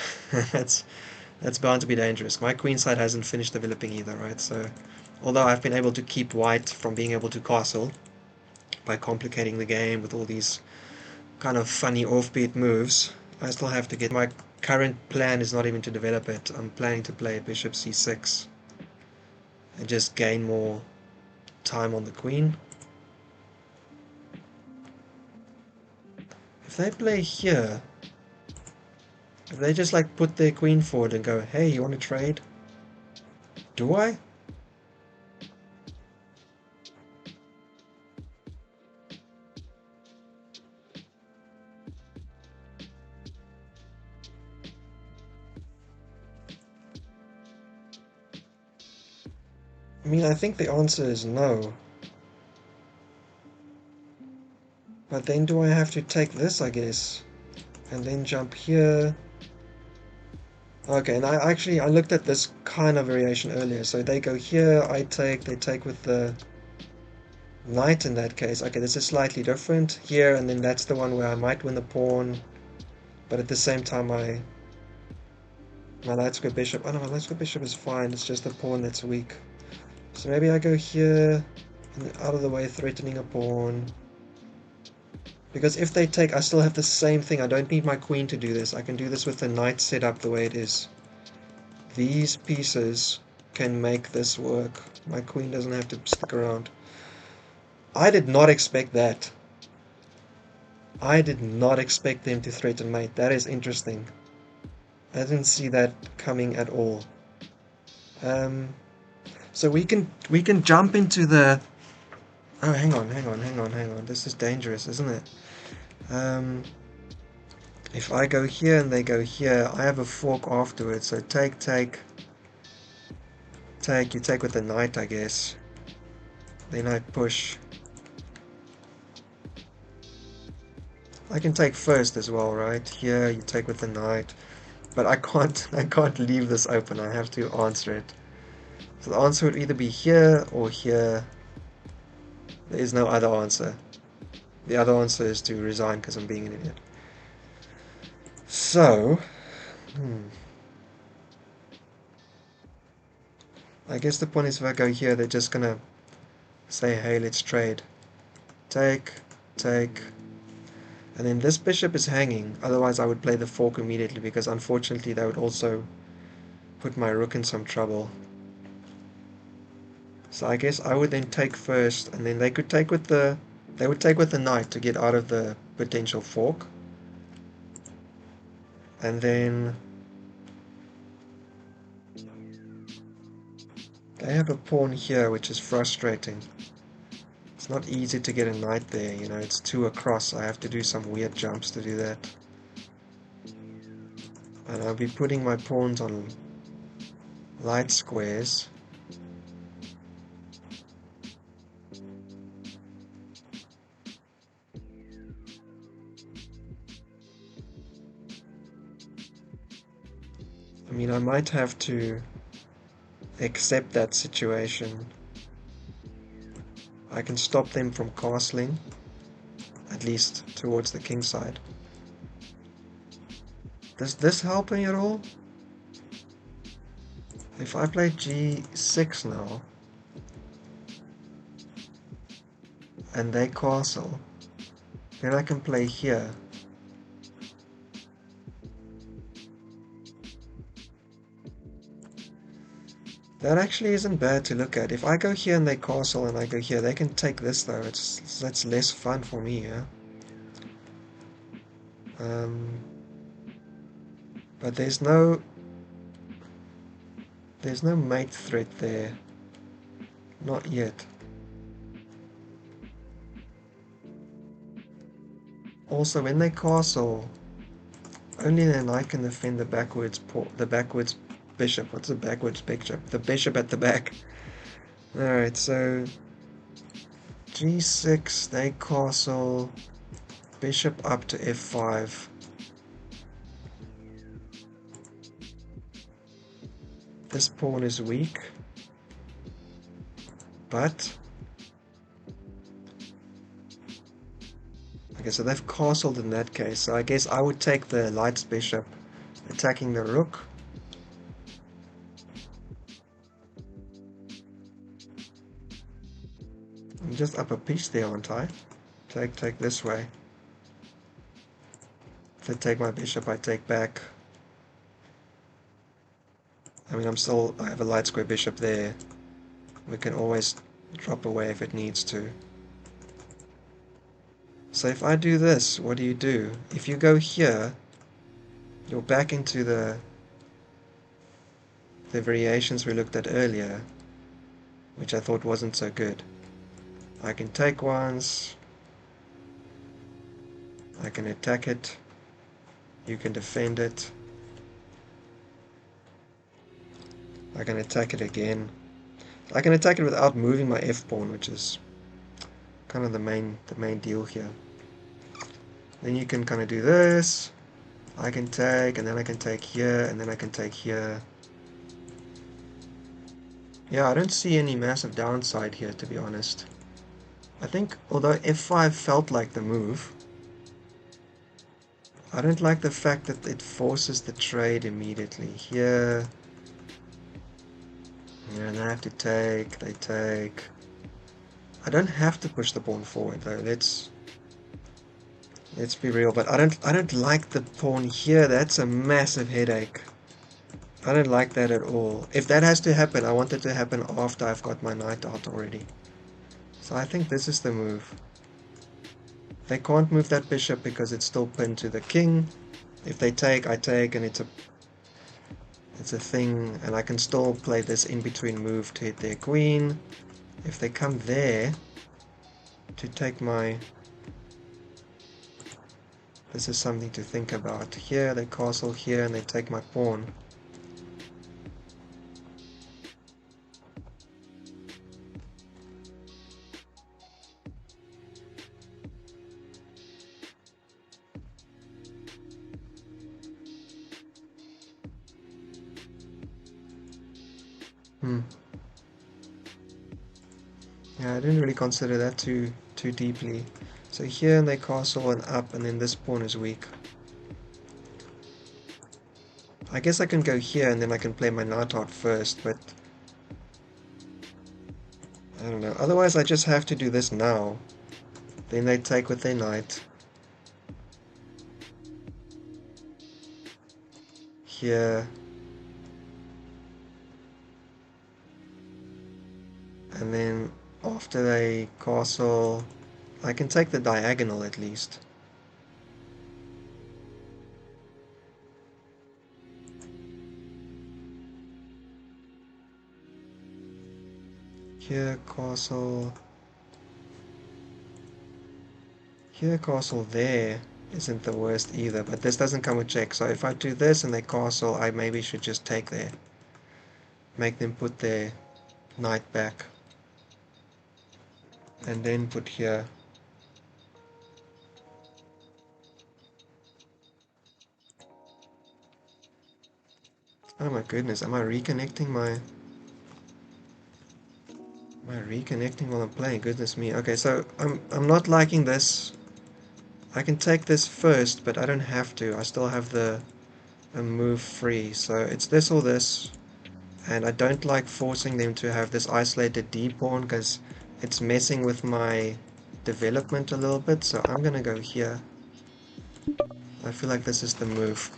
That's bound to be dangerous. My queen side hasn't finished developing either, right? So, although I've been able to keep white from being able to castle by complicating the game with all these kind of funny offbeat moves, I still have to get... My current plan is not even to develop it. I'm planning to play bishop c6 and just gain more time on the queen. If they play here, if they just like put their queen forward and go, hey, you want to trade? Do I? I mean, I think the answer is no. But then do I have to take this, I guess? And then jump here. Okay, and I looked at this kind of variation earlier. So they go here, I take, they take with the knight in that case. Okay, this is slightly different here, and then that's the one where I might win the pawn, but at the same time my light square bishop... Oh no, my light square bishop is fine, it's just the pawn that's weak. So maybe I go here, and out of the way, threatening a pawn. Because if they take, I still have the same thing. I don't need my queen to do this. I can do this with the knight set up the way it is. These pieces can make this work. My queen doesn't have to stick around. I did not expect that. I did not expect them to threaten mate. That is interesting. I didn't see that coming at all. So we can jump into the... Oh, hang on. This is dangerous, isn't it? If I go here and they go here, I have a fork afterwards. So take. You take with the knight, I guess. Then I push. I can take first as well, right? Here you take with the knight. But I can't leave this open. I have to answer it. So the answer would either be here or here. There is no other answer. The other answer is to resign because I'm being an idiot. So, I guess the point is if I go here, they're just gonna say, hey, let's trade. Take, take. And then this bishop is hanging. Otherwise I would play the fork immediately because unfortunately that would also put my rook in some trouble. So I guess I would then take first, and then they could take with the knight to get out of the potential fork. And then they have a pawn here, which is frustrating. It's not easy to get a knight there, you know, it's 2 across. I have to do some weird jumps to do that. And I'll be putting my pawns on light squares. I mean, I might have to accept that situation. I can stop them from castling, at least towards the king side. Does this help me at all? If I play g6 now, and they castle, then I can play here. That actually isn't bad to look at. If I go here and they castle and I go here, they can take this though. That's less fun for me, yeah? But there's no mate threat there. Not yet. Also, when they castle, only then I can defend the backwards bishop. What's the backwards bishop? The bishop at the back. Alright, so g6, they castle, bishop up to f5. This pawn is weak, but okay, so they've castled in that case. So I guess I would take the light's bishop, attacking the rook. I'm just up a piece there, aren't I? Take this way. If they take my bishop, I take back. I mean, I have a light square bishop there. We can always drop away if it needs to. So if I do this, what do? If you go here, you're back into the variations we looked at earlier, which I thought wasn't so good. I can take once, I can attack it, you can defend it, I can attack it again. I can attack it without moving my f-pawn, which is kind of the main deal here. Then you can kind of do this. I can take, and then I can take here, and then I can take here. Yeah, I don't see any massive downside here, to be honest. I think, although f5 felt like the move, I don't like the fact that it forces the trade immediately. Here, and I have to take, they take. I don't have to push the pawn forward though. Let's be real, but I don't like the pawn here. That's a massive headache. I don't like that at all. If that has to happen, I want it to happen after I've got my knight out already. So I think this is the move. They can't move that bishop because it's still pinned to the king. If they take, I take, and it's a thing, and I can still play this in-between move to hit their queen. If they come there to take my... This is something to think about. Here, they castle here, and they take my pawn. Yeah, I didn't really consider that too deeply. So here they castle and up, and then this pawn is weak. I guess I can go here and then I can play my knight out first, but I don't know. Otherwise I just have to do this now. Then they take with their knight. Here. And then after they castle, I can take the diagonal at least. Here, castle. Here, castle there isn't the worst either, but this doesn't come with check. So if I do this and they castle, I maybe should just take there. Make them put their knight back. And then put here. Oh my goodness, am I reconnecting while I'm playing? Goodness me. Okay, so I'm not liking this. I can take this first, but I don't have to. I still have a move free. So it's this or this. And I don't like forcing them to have this isolated D pawn because it's messing with my development a little bit. So I'm gonna go here. I feel like this is the move.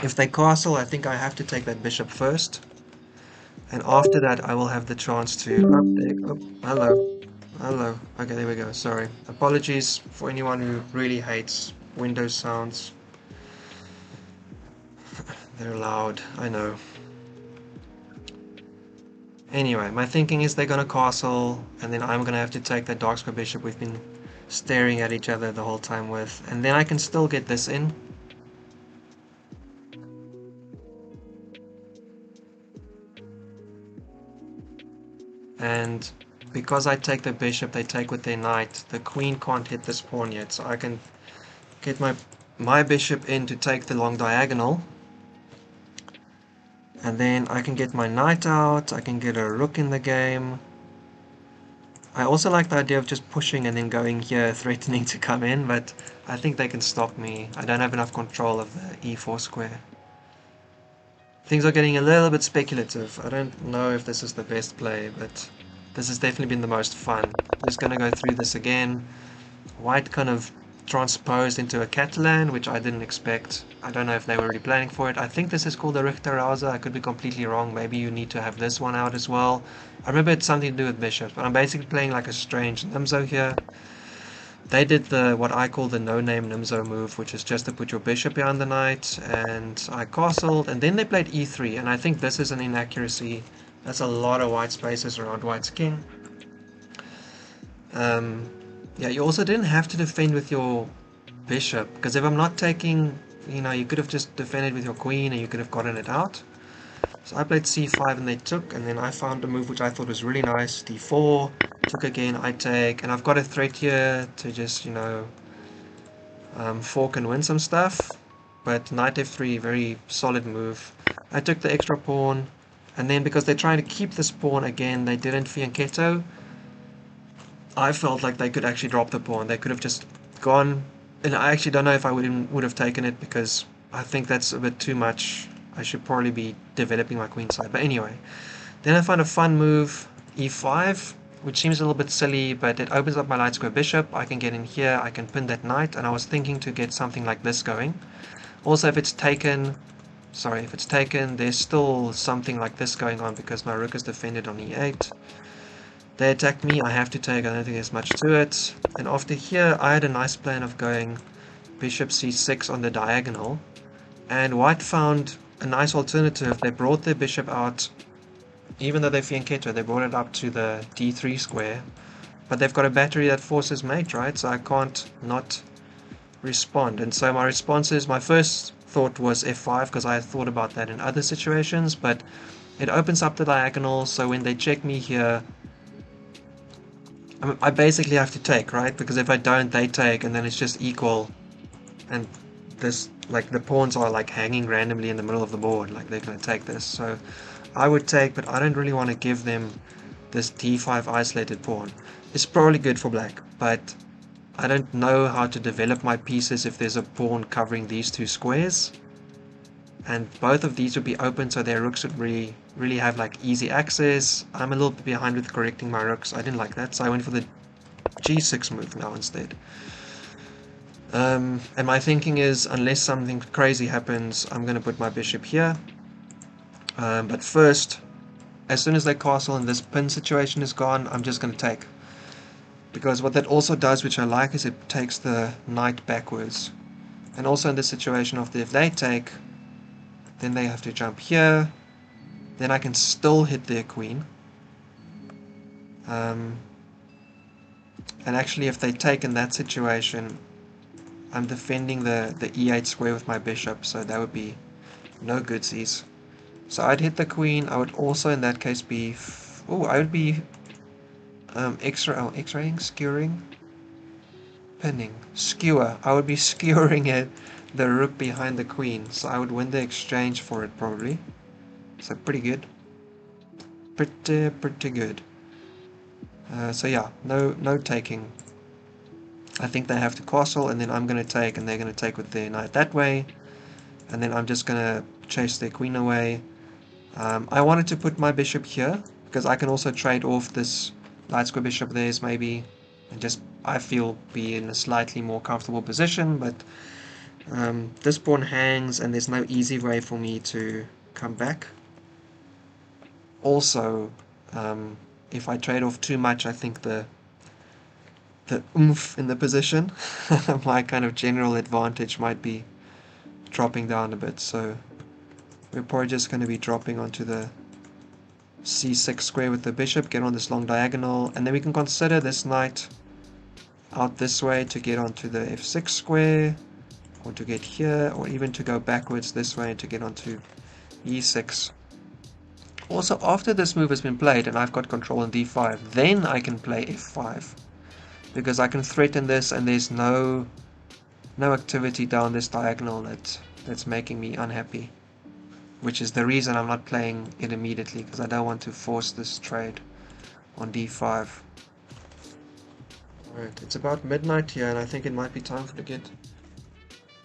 If they castle, I think I have to take that bishop first. And after that, I will have the chance to... hello. Hello. Okay, there we go. Sorry. Apologies for anyone who really hates Windows sounds. They're loud, I know. Anyway, my thinking is they're gonna castle, and then I'm gonna have to take that dark square bishop we've been staring at each other the whole time with. And then I can still get this in. And because I take the bishop, they take with their knight. The queen can't hit this pawn yet, so I can get my bishop in to take the long diagonal. And then I can get my knight out, I can get a rook in the game. I also like the idea of just pushing and then going here, threatening to come in, but I think they can stop me. I don't have enough control of the e4 square. Things are getting a little bit speculative. I don't know if this is the best play, but this has definitely been the most fun. I'm just going to go through this again. White kind of transposed into a Catalan, which I didn't expect. I don't know if they were really planning for it. I think this is called a Richterhauser. I could be completely wrong. Maybe you need to have this one out as well. I remember it's something to do with bishops, but I'm basically playing like a strange Nimzo here. They did what I call the no-name Nimzo move, which is just to put your bishop behind the knight, and I castled, and then they played e3, and I think this is an inaccuracy. That's a lot of white spaces around white's king. Yeah, you also didn't have to defend with your bishop, because if I'm not taking, you could have just defended with your queen, and you could have gotten it out. So I played c5 and they took, and then I found a move which I thought was really nice, d4, took again, I take, and I've got a threat here to just, fork and win some stuff, but knight f3, very solid move. I took the extra pawn, and then because they're trying to keep this pawn again, they didn't fianchetto. I felt like they could actually drop the pawn, they could have just gone, and I actually don't know if I would have taken it, because I think that's a bit too much. I should probably be developing my queen side. But anyway, then I found a fun move, e5, which seems a little bit silly, but it opens up my light square bishop. I can get in here, I can pin that knight, and I was thinking to get something like this going. Also, if it's taken, there's still something like this going on because my rook is defended on e8. They attack me, I have to take, I don't think there's much to it. And after here, I had a nice plan of going bishop c6 on the diagonal, and white found a nice alternative. They brought their bishop out, even though they fianchetto, they brought it up to the d3 square, but they've got a battery that forces mate, right? So I can't not respond. And so my response is, my first thought was f5, because I had thought about that in other situations, but it opens up the diagonal, so when they check me here, I basically have to take, right? Because if I don't, they take, and then it's just equal, and this, like the pawns are like hanging randomly in the middle of the board, like they're going to take this. So I would take, but I don't really want to give them this d5 isolated pawn. It's probably good for black, but I don't know how to develop my pieces if there's a pawn covering these two squares. And both of these would be open, so their rooks would really have like easy access. I'm a little bit behind with correcting my rooks. I didn't like that, so I went for the g6 move now instead. And my thinking is, unless something crazy happens, I'm going to put my bishop here. But first, as soon as they castle and this pin situation is gone, I'm just going to take. Because what that also does, which I like, is it takes the knight backwards. And also in this situation of if they take, then they have to jump here. Then I can still hit their queen. And actually if they take in that situation, I'm defending the e8 square with my bishop, so that would be no goodsies. So I'd hit the queen. I would also in that case be... I would be x-raying, skewering? Pinning. Skewer. I would be skewering it, the rook behind the queen, so I would win the exchange for it probably. So pretty good. Pretty good. So yeah, no taking. I think they have to castle, and then I'm going to take, and they're going to take with their knight that way. And then I'm just going to chase their queen away. I wanted to put my bishop here, because I can also trade off this light square bishop theirs maybe, and just, I feel, be in a slightly more comfortable position, but this pawn hangs, and there's no easy way for me to come back. Also, if I trade off too much, I think the oomph in the position, my kind of general advantage might be dropping down a bit, so we're probably just going to be dropping onto the c6 square with the bishop, get on this long diagonal, and then we can consider this knight out this way to get onto the f6 square, or to get here, or even to go backwards this way to get onto e6. Also, after this move has been played and I've got control on d5, then I can play f5, because I can threaten this and there's no activity down this diagonal that's making me unhappy, which is the reason I'm not playing it immediately, because I don't want to force this trade on d5. Alright, it's about midnight here, and I think it might be time for to get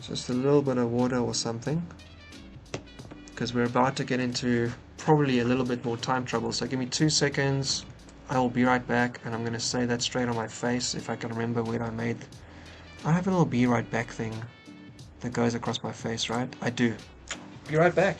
just a little bit of water or something, because we're about to get into probably a little bit more time trouble. So give me 2 seconds, I will be right back, and I'm going to say that straight on my face if I can remember where I made. I have a little be right back thing that goes across my face, right? I do. Be right back.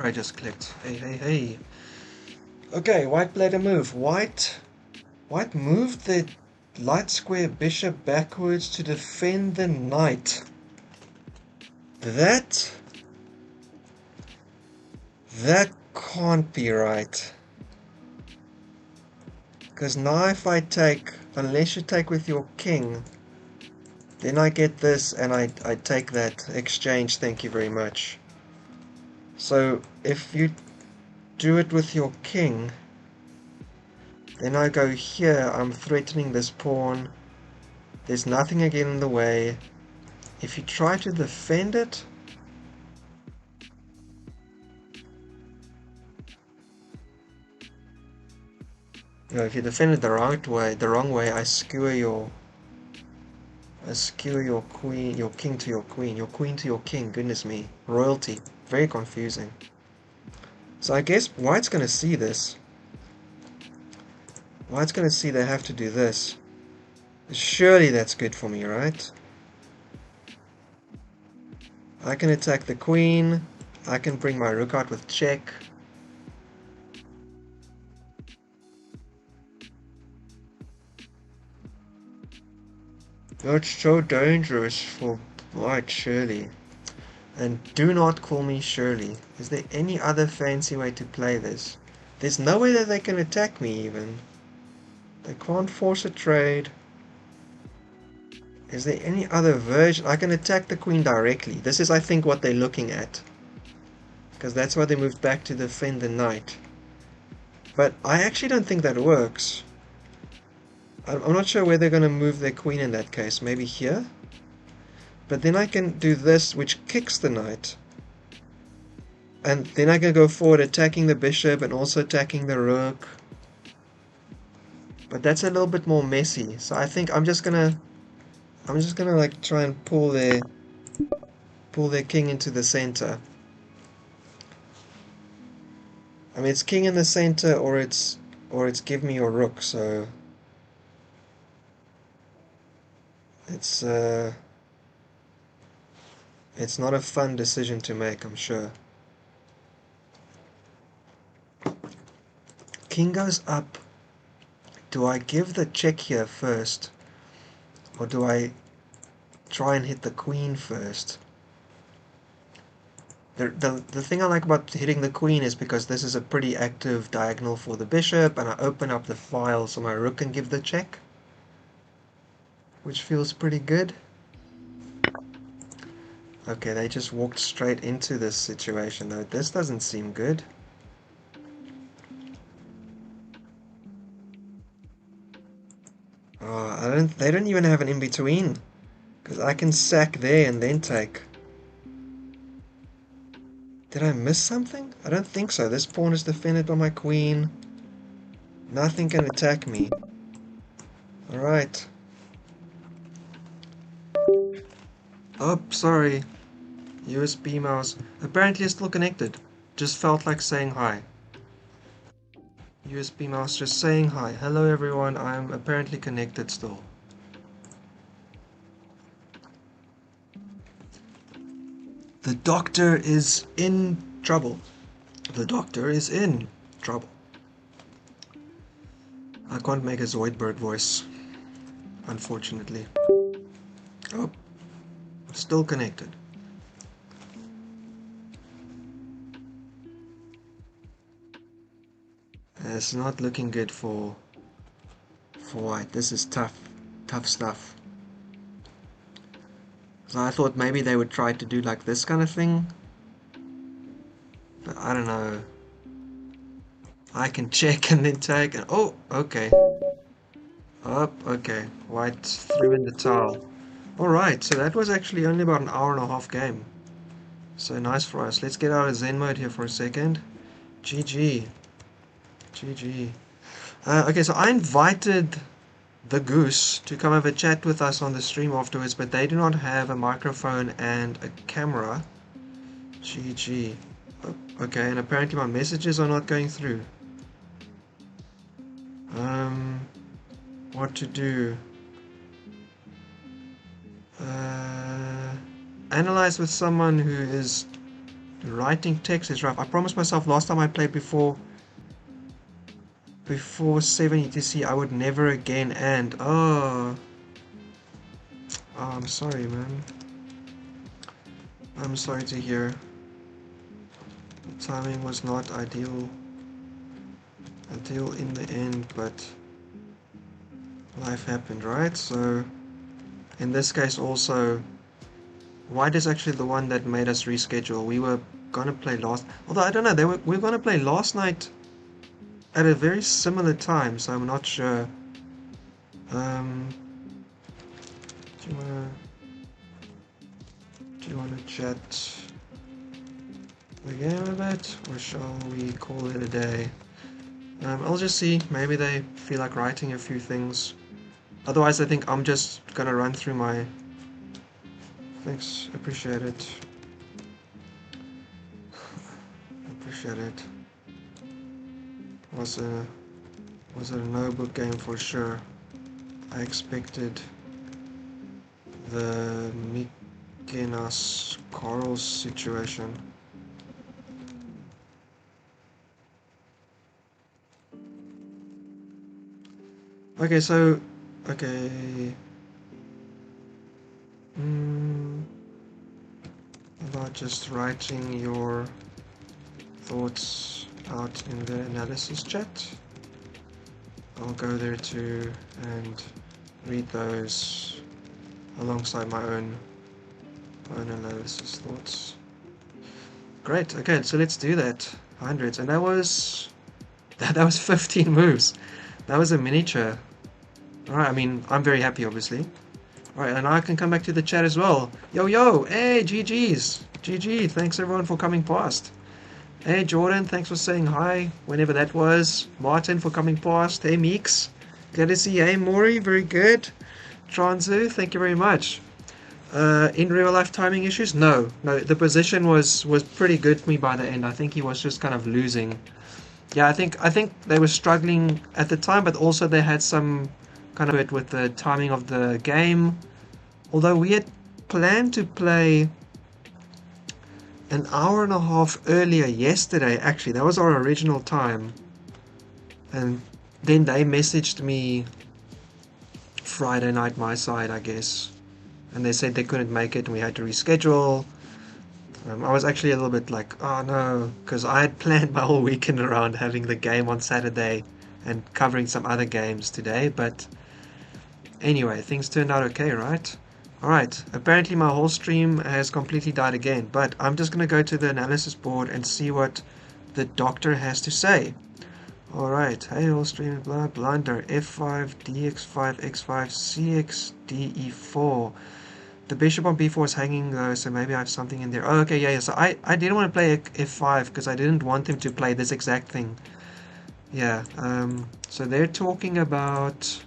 I just clicked. Hey, hey, hey. Okay, white played a move. White moved the light square bishop backwards to defend the knight. That can't be right. Because now if I take, unless you take with your king, then I get this and I take that exchange, thank you very much. So if you do it with your king, then I go here, I'm threatening this pawn. There's nothing again in the way. If you try to defend it, if you defend it the wrong way, I skewer your queen, your king to your queen to your king. Goodness me, royalty. Very confusing. So I guess white's gonna see this. White's gonna see they have to do this. Surely that's good for me, right? I can attack the queen. I can bring my rook out with check. That's so dangerous for white, surely. And do not call me Shirley. Is there any other fancy way to play this? There's no way that they can attack me even. They can't force a trade. Is there any other version? I can attack the queen directly. This is, I think, what they're looking at. Because that's why they moved back to defend the knight. But I actually don't think that works. I'm not sure where they're going to move their queen in that case. Maybe here? But then I can do this, which kicks the knight. And then I can go forward attacking the bishop and also attacking the rook. But that's a little bit more messy. So I think I'm just gonna like try and pull their king into the center. I mean, it's king in the center or it's give me your rook, so it's not a fun decision to make, I'm sure. King goes up. Do I give the check here first? Or do I try and hit the queen first? The thing I like about hitting the queen is because this is a pretty active diagonal for the bishop, and I open up the file so my rook can give the check, which feels pretty good. Okay, they just walked straight into this situation though. This doesn't seem good. Oh, they don't even have an in-between. Because I can sack there and then take. Did I miss something? I don't think so. This pawn is defended by my queen. Nothing can attack me. Alright. Oh, sorry. USB mouse. Apparently it's still connected. Just felt like saying hi. USB mouse just saying hi. Hello everyone, I'm apparently connected still. The doctor is in trouble. The doctor is in trouble. I can't make a Zoidberg voice, unfortunately. Oh, still connected. It's not looking good for white. This is tough stuff. So I thought maybe they would try to do like this kind of thing. But I don't know. I can check and then take and oh, okay. Oh, okay. White threw in the towel. Alright, so that was actually only about an hour and a half game. So nice for us. Let's get out of Zen mode here for a second. GG. GG. Okay, so I invited the Goose to come have a chat with us on the stream afterwards, but they do not have a microphone and a camera. GG. Okay, and apparently my messages are not going through. What to do? Analyze with someone who is writing text is rough. I promised myself last time I played before 70 TC I would never again, and oh, I'm sorry, man. I'm sorry to hear. The timing was not ideal in the end, but life happened, right? So in this case also, White is actually the one that made us reschedule. We were gonna play although I don't know, we were gonna play last night at a very similar time, so I'm not sure. Do you wanna chat the game a bit, or shall we call it a day? I'll just see. Maybe they feel like writing a few things. Otherwise, I think I'm just gonna run through my. Thanks, appreciate it. Appreciate it. Was it a no-book game for sure? I expected the Mikinas Carl's situation. Okay, so okay. About just writing your thoughts out in the analysis chat. I'll go there too and read those alongside my own analysis thoughts. Great. Okay, so let's do that. Hundreds, and that was 15 moves. That was a miniature. All right. I mean, I'm very happy, obviously. All right, and I can come back to the chat as well. Yo, hey, GG's, GG. Thanks everyone for coming past. Hey, Jordan, thanks for saying hi, whenever that was. Martin for coming past. Hey, Meeks. Good to see you. Hey, Maury, very good. Transu, thank you very much. In real life timing issues? No, the position was pretty good for me by the end. I think he was just kind of losing. Yeah, I think they were struggling at the time, but also they had some kind of it with the timing of the game. Although we had planned to play an hour and a half earlier yesterday, actually. That was our original time. And then they messaged me Friday night my side, I guess. And they said they couldn't make it and we had to reschedule. I was actually a little bit like, oh no, because I had planned my whole weekend around having the game on Saturday and covering some other games today. But anyway, things turned out okay, right? Alright, apparently my whole stream has completely died again, but I'm just going to go to the analysis board and see what the doctor has to say. Alright, hey whole stream, blunder, f5, dx5, x5, cx, de4. The bishop on b4 is hanging though, so maybe I have something in there. Oh, okay, yeah, so I didn't want to play f5 because I didn't want him to play this exact thing. Yeah, so they're talking about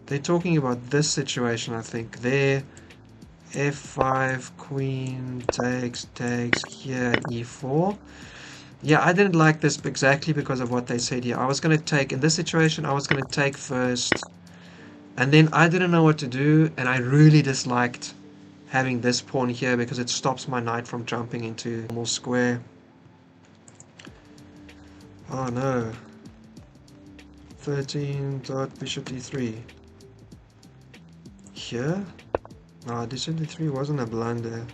this situation, I think. There, f5, queen takes here, e4. Yeah, I didn't like this exactly because of what they said here. I was going to take, in this situation, I was going to take first, and then I didn't know what to do, and I really disliked having this pawn here because it stops my knight from jumping into normal square. Oh no. 13 dot bishop d3. Here? No, bishop d3 wasn't a blunder.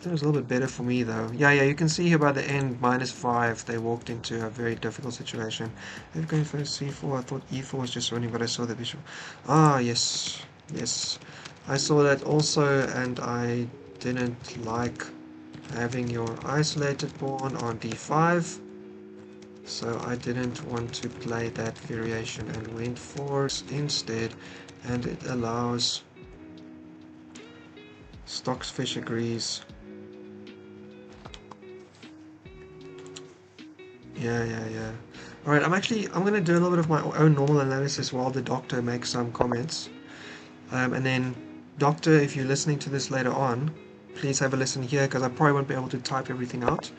That was a little bit better for me though. Yeah, you can see here by the end, -5, they walked into a very difficult situation. If going for c4, I thought e4 was just running, but I saw the bishop. Ah, yes. I saw that also, and I didn't like having your isolated pawn on d5. So I didn't want to play that variation and went for instead, and it allows Stocksfish agrees. Yeah. Alright, I'm gonna do a little bit of my own normal analysis while the doctor makes some comments. And then, doctor, if you're listening to this later on, please have a listen here because I probably won't be able to type everything out.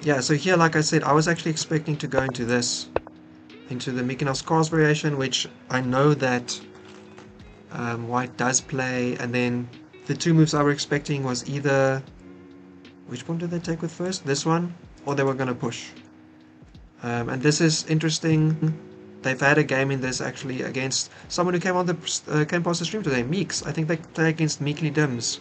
Yeah, so here, like I said, I was actually expecting to go into the Mykonos Cars variation, which I know that White does play, and then the two moves I were expecting was either... Which one did they take with first? This one? Or they were going to push. And this is interesting. They've had a game in this actually against someone who came past the stream today, Meeks. I think they play against Meekly Dims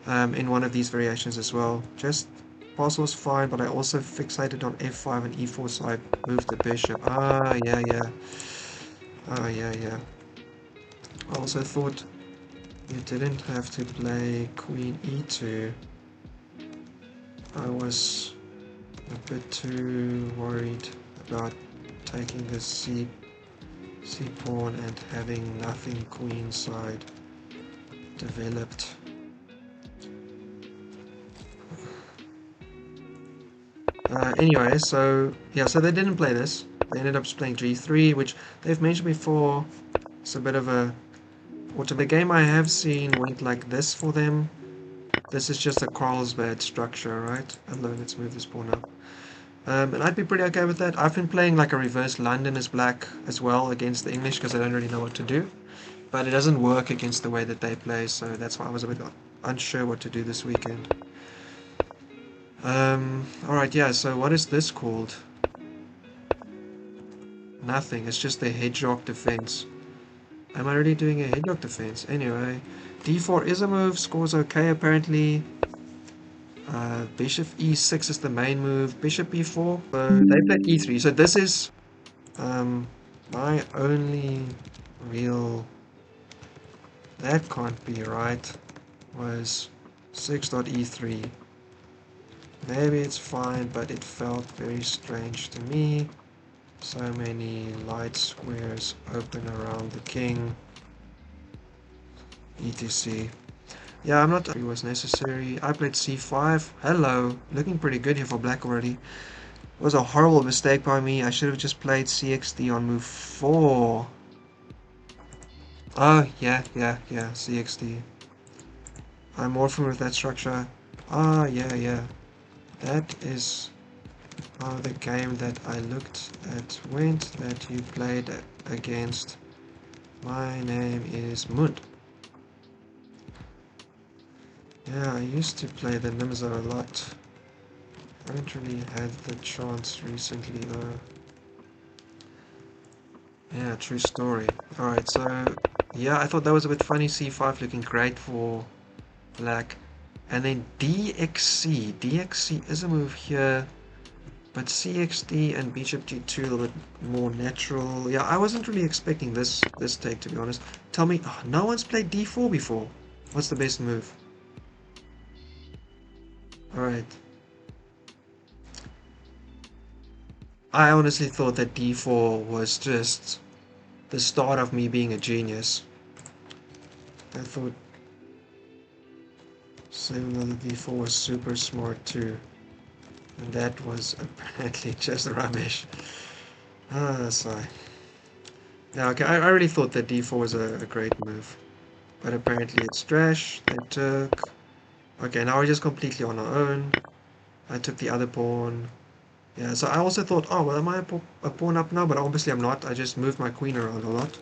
in one of these variations as well. Just pass was fine, but I also fixated on f5 and e4, so I moved the bishop. Ah, yeah, yeah. Ah, yeah, yeah. I also thought you didn't have to play queen e2. I was a bit too worried about taking the c pawn and having nothing queenside developed. Anyway, so yeah, so they didn't play this. They ended up playing g3, which they've mentioned before. It's a bit of a... The game I have seen went like this for them. This is just a Carlsbad structure, right? Hello, let's move this pawn up. And I'd be pretty okay with that. I've been playing like a reverse London as black as well against the English because I don't really know what to do. But it doesn't work against the way that they play, so that's why I was a bit unsure what to do this weekend. Alright, yeah, so what is this called? Nothing, it's just the hedgehog defense. Am I really doing a hedgehog defense? Anyway, d4 is a move, scores okay apparently. Bishop e6 is the main move, bishop e4. So they played e3, so this is my only real... That can't be right. Was 6.e3. Maybe it's fine, but it felt very strange to me. So many light squares open around the king. etc. Yeah, I'm not... It was necessary. I played c5. Hello. Looking pretty good here for black already. It was a horrible mistake by me. I should have just played cxd on move 4. Oh, yeah, cxd. I'm more familiar with that structure. Ah, yeah. That is how the game that I looked at went, that you played against. My name is Mund. Yeah, I used to play the Nimza a lot. I haven't really had the chance recently though. Yeah, true story. Alright, so yeah, I thought that was a bit funny. C5 looking great for black. And then DXC. DXC is a move here. But CXD and bishop g2 a little bit more natural. Yeah, I wasn't really expecting this take, to be honest. Tell me, oh, no one's played d4 before. What's the best move? Alright. I honestly thought that d4 was just the start of me being a genius. I thought saying d4 was super smart too. And that was apparently just rubbish. Ah, sigh. Yeah, okay, I really thought that d4 was a great move. But apparently it's trash. They took... Okay, now we're just completely on our own. I took the other pawn. Yeah, so I also thought, oh, well, am I a pawn up now? But obviously I'm not. I just moved my queen around a lot.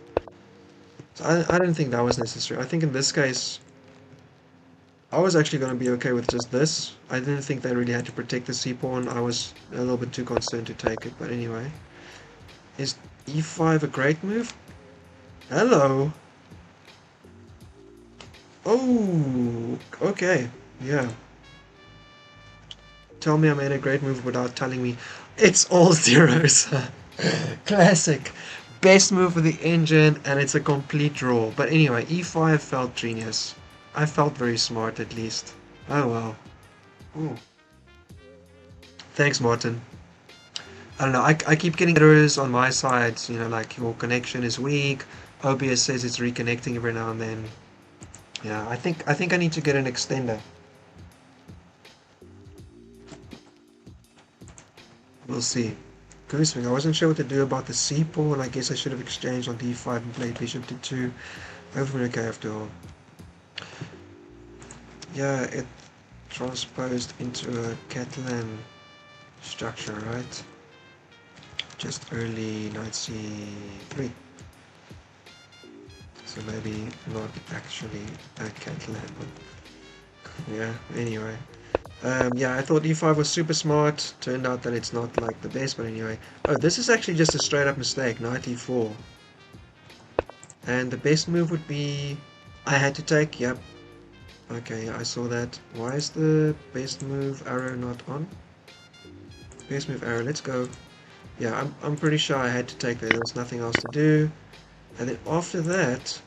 So I didn't think that was necessary. I think in this case, I was actually going to be okay with just this. I didn't think they really had to protect the c-pawn. I was a little bit too concerned to take it. But anyway. Is e5 a great move? Hello! Oh, okay. Yeah. Tell me I made a great move without telling me. It's all zeros. Classic. Best move for the engine, and it's a complete draw. But anyway, e5 felt genius. I felt very smart at least. Oh well. Ooh. Thanks, Martin. I don't know, I keep getting errors on my side, you know, like your connection is weak, OBS says it's reconnecting every now and then. Yeah, I think I need to get an extender. We'll see. Goosewing, I wasn't sure what to do about the c-pawn. I guess I should have exchanged on d5 and played bishop to 2. Hopefully okay after all. Yeah, it transposed into a Catalan structure, right? Just early knight c3. So maybe not actually a Catalan. Yeah, anyway. Yeah, I thought e5 was super smart. Turned out that it's not like the best, but anyway. Oh, this is actually just a straight up mistake. Knight e4. And the best move would be... I had to take, yep. Okay, I saw that. Why is the best move arrow not on? Best move arrow, let's go. Yeah, I'm pretty sure I had to take that. There was nothing else to do. And then after that,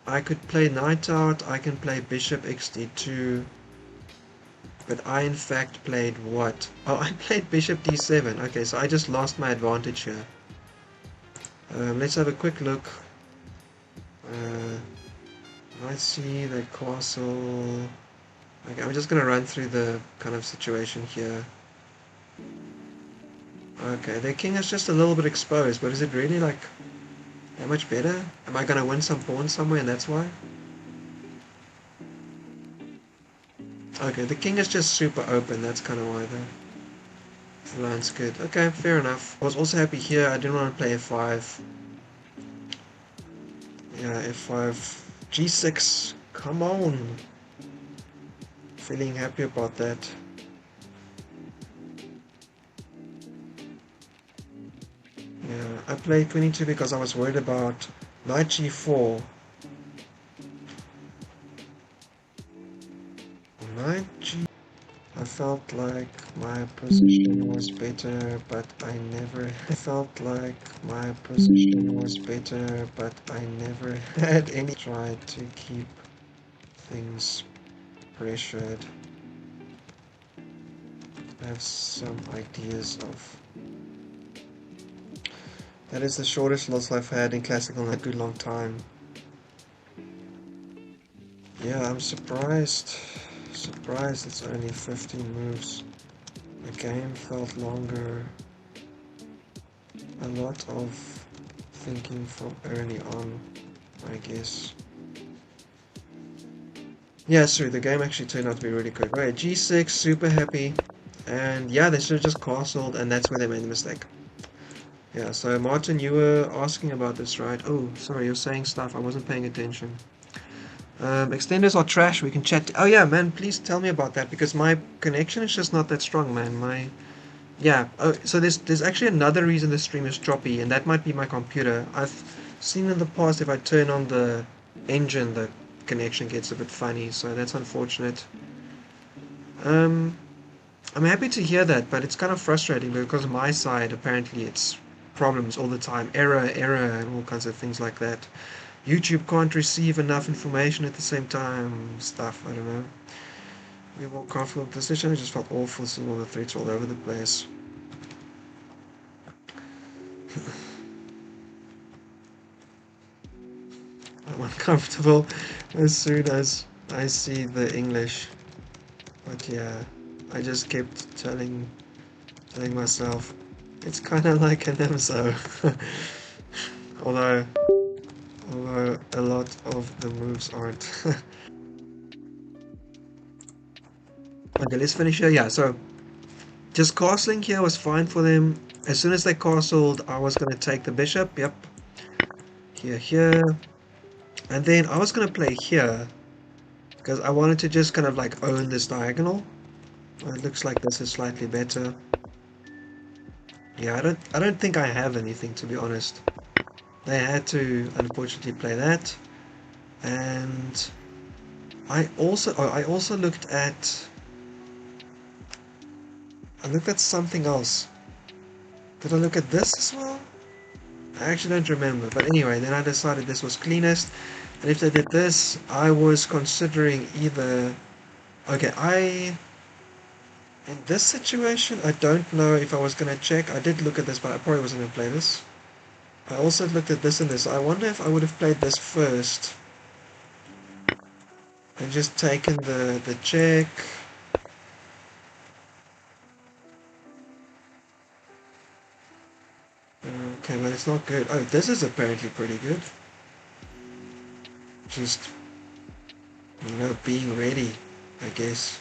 I could play knight out, I can play bishop xd2, but I in fact played what? Oh, I played bishop d7. Okay, so I just lost my advantage here. Let's have a quick look. I see the castle. Okay, I'm just gonna run through the kind of situation here. Okay, the king is just a little bit exposed, but is it really like that much better? Am I gonna win some pawns somewhere and that's why? Okay, the king is just super open, that's kind of why the line's good. Okay, fair enough. I was also happy here, I didn't want to play f5. Yeah, f5. g6, come on! Feeling happy about that. Yeah, I played 22 because I was worried about knight g4. Knight g... I felt like my position was better, but I never... I felt like my position was better, but I never had any... Tried to keep things pressured. I have some ideas of... That is the shortest loss I've had in Classical in a good long time. Yeah, I'm surprised. Surprised it's only 15 moves. The game felt longer. A lot of thinking from early on, I guess. Yeah, sorry, the game actually turned out to be really quick. Right, g6, super happy. And yeah, they should have just castled, and that's where they made the mistake. Yeah, so Martin, you were asking about this, right? Oh, sorry, you're saying stuff. I wasn't paying attention. Extenders are trash. We can chat. Oh yeah, man, please tell me about that because my connection is just not that strong, man. Yeah. Oh, so there's actually another reason the stream is choppy, and that might be my computer. I've seen in the past if I turn on the engine, the connection gets a bit funny. So that's unfortunate. Um, I'm happy to hear that, but it's kind of frustrating because on my side, apparently, it's problems all the time, error, and all kinds of things like that. YouTube can't receive enough information at the same time, stuff, I don't know. We were confident with the decision, I just felt awful seeing all the threats all over the place. I'm uncomfortable as soon as I see the English. But yeah, I just kept telling myself, it's kind of like an IMSO. although a lot of the moves aren't. Okay, let's finish here. Yeah, so just castling here was fine for them. As soon as they castled, I was going to take the bishop. Yep. Here. And then I was going to play here. Because I wanted to just kind of like own this diagonal. Well, it looks like this is slightly better. Yeah, I don't think I have anything, to be honest. They had to, unfortunately, play that. And I also looked at... I looked at something else. Did I look at this as well? I actually don't remember. But anyway, then I decided this was cleanest. And if they did this, I was considering either... Okay, in this situation, I don't know if I was going to check. I did look at this, but I probably wasn't going to play this. I also looked at this and this. I wonder if I would have played this first. And just taken the check. Okay, but it's not good. Oh, this is apparently pretty good. Just, being ready, I guess.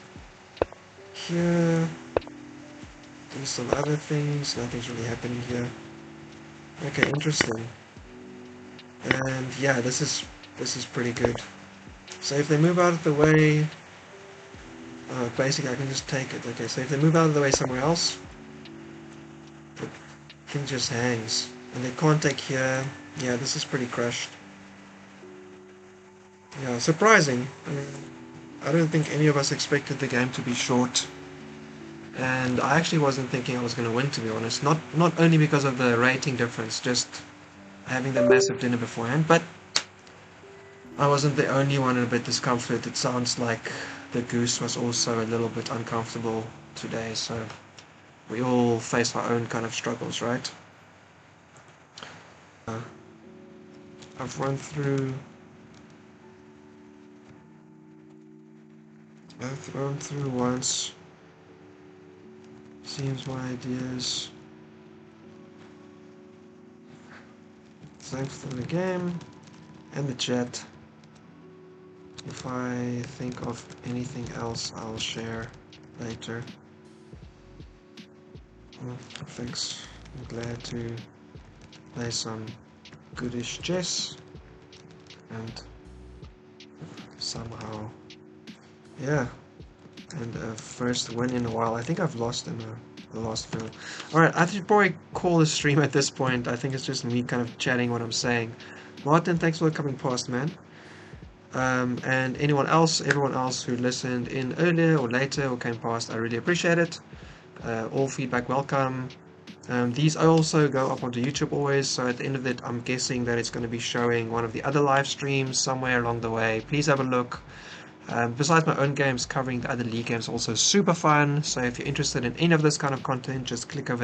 Here, do some other things. Nothing's really happening here. Okay, interesting. And yeah, this is pretty good. So if they move out of the way, basically I can just take it. Okay, so if they move out of the way somewhere else, the king just hangs. And they can't take here. Yeah, this is pretty crushed. Yeah, surprising. I don't think any of us expected the game to be short. And I actually wasn't thinking I was going to win, to be honest. Not only because of the rating difference, just having the massive dinner beforehand, but I wasn't the only one in a bit discomforted. It sounds like the goose was also a little bit uncomfortable today, so we all face our own kind of struggles, right? I've run through once. Seems my ideas. Thanks for the game and the chat. If I think of anything else, I'll share later. Well, thanks. I'm glad to play some goodish chess and somehow, yeah, and a first win in a while. I think I've lost in the last few. Alright, I should probably call the stream at this point. I think it's just me kind of chatting what I'm saying. Martin, thanks for coming past, man. And everyone else who listened in earlier or later or came past, I really appreciate it. All feedback welcome. These also go up onto YouTube always, so at the end of it, I'm guessing that it's going to be showing one of the other live streams somewhere along the way. Please have a look. Besides my own games, covering the other league games also super fun, so if you're interested in any of this kind of content, just click over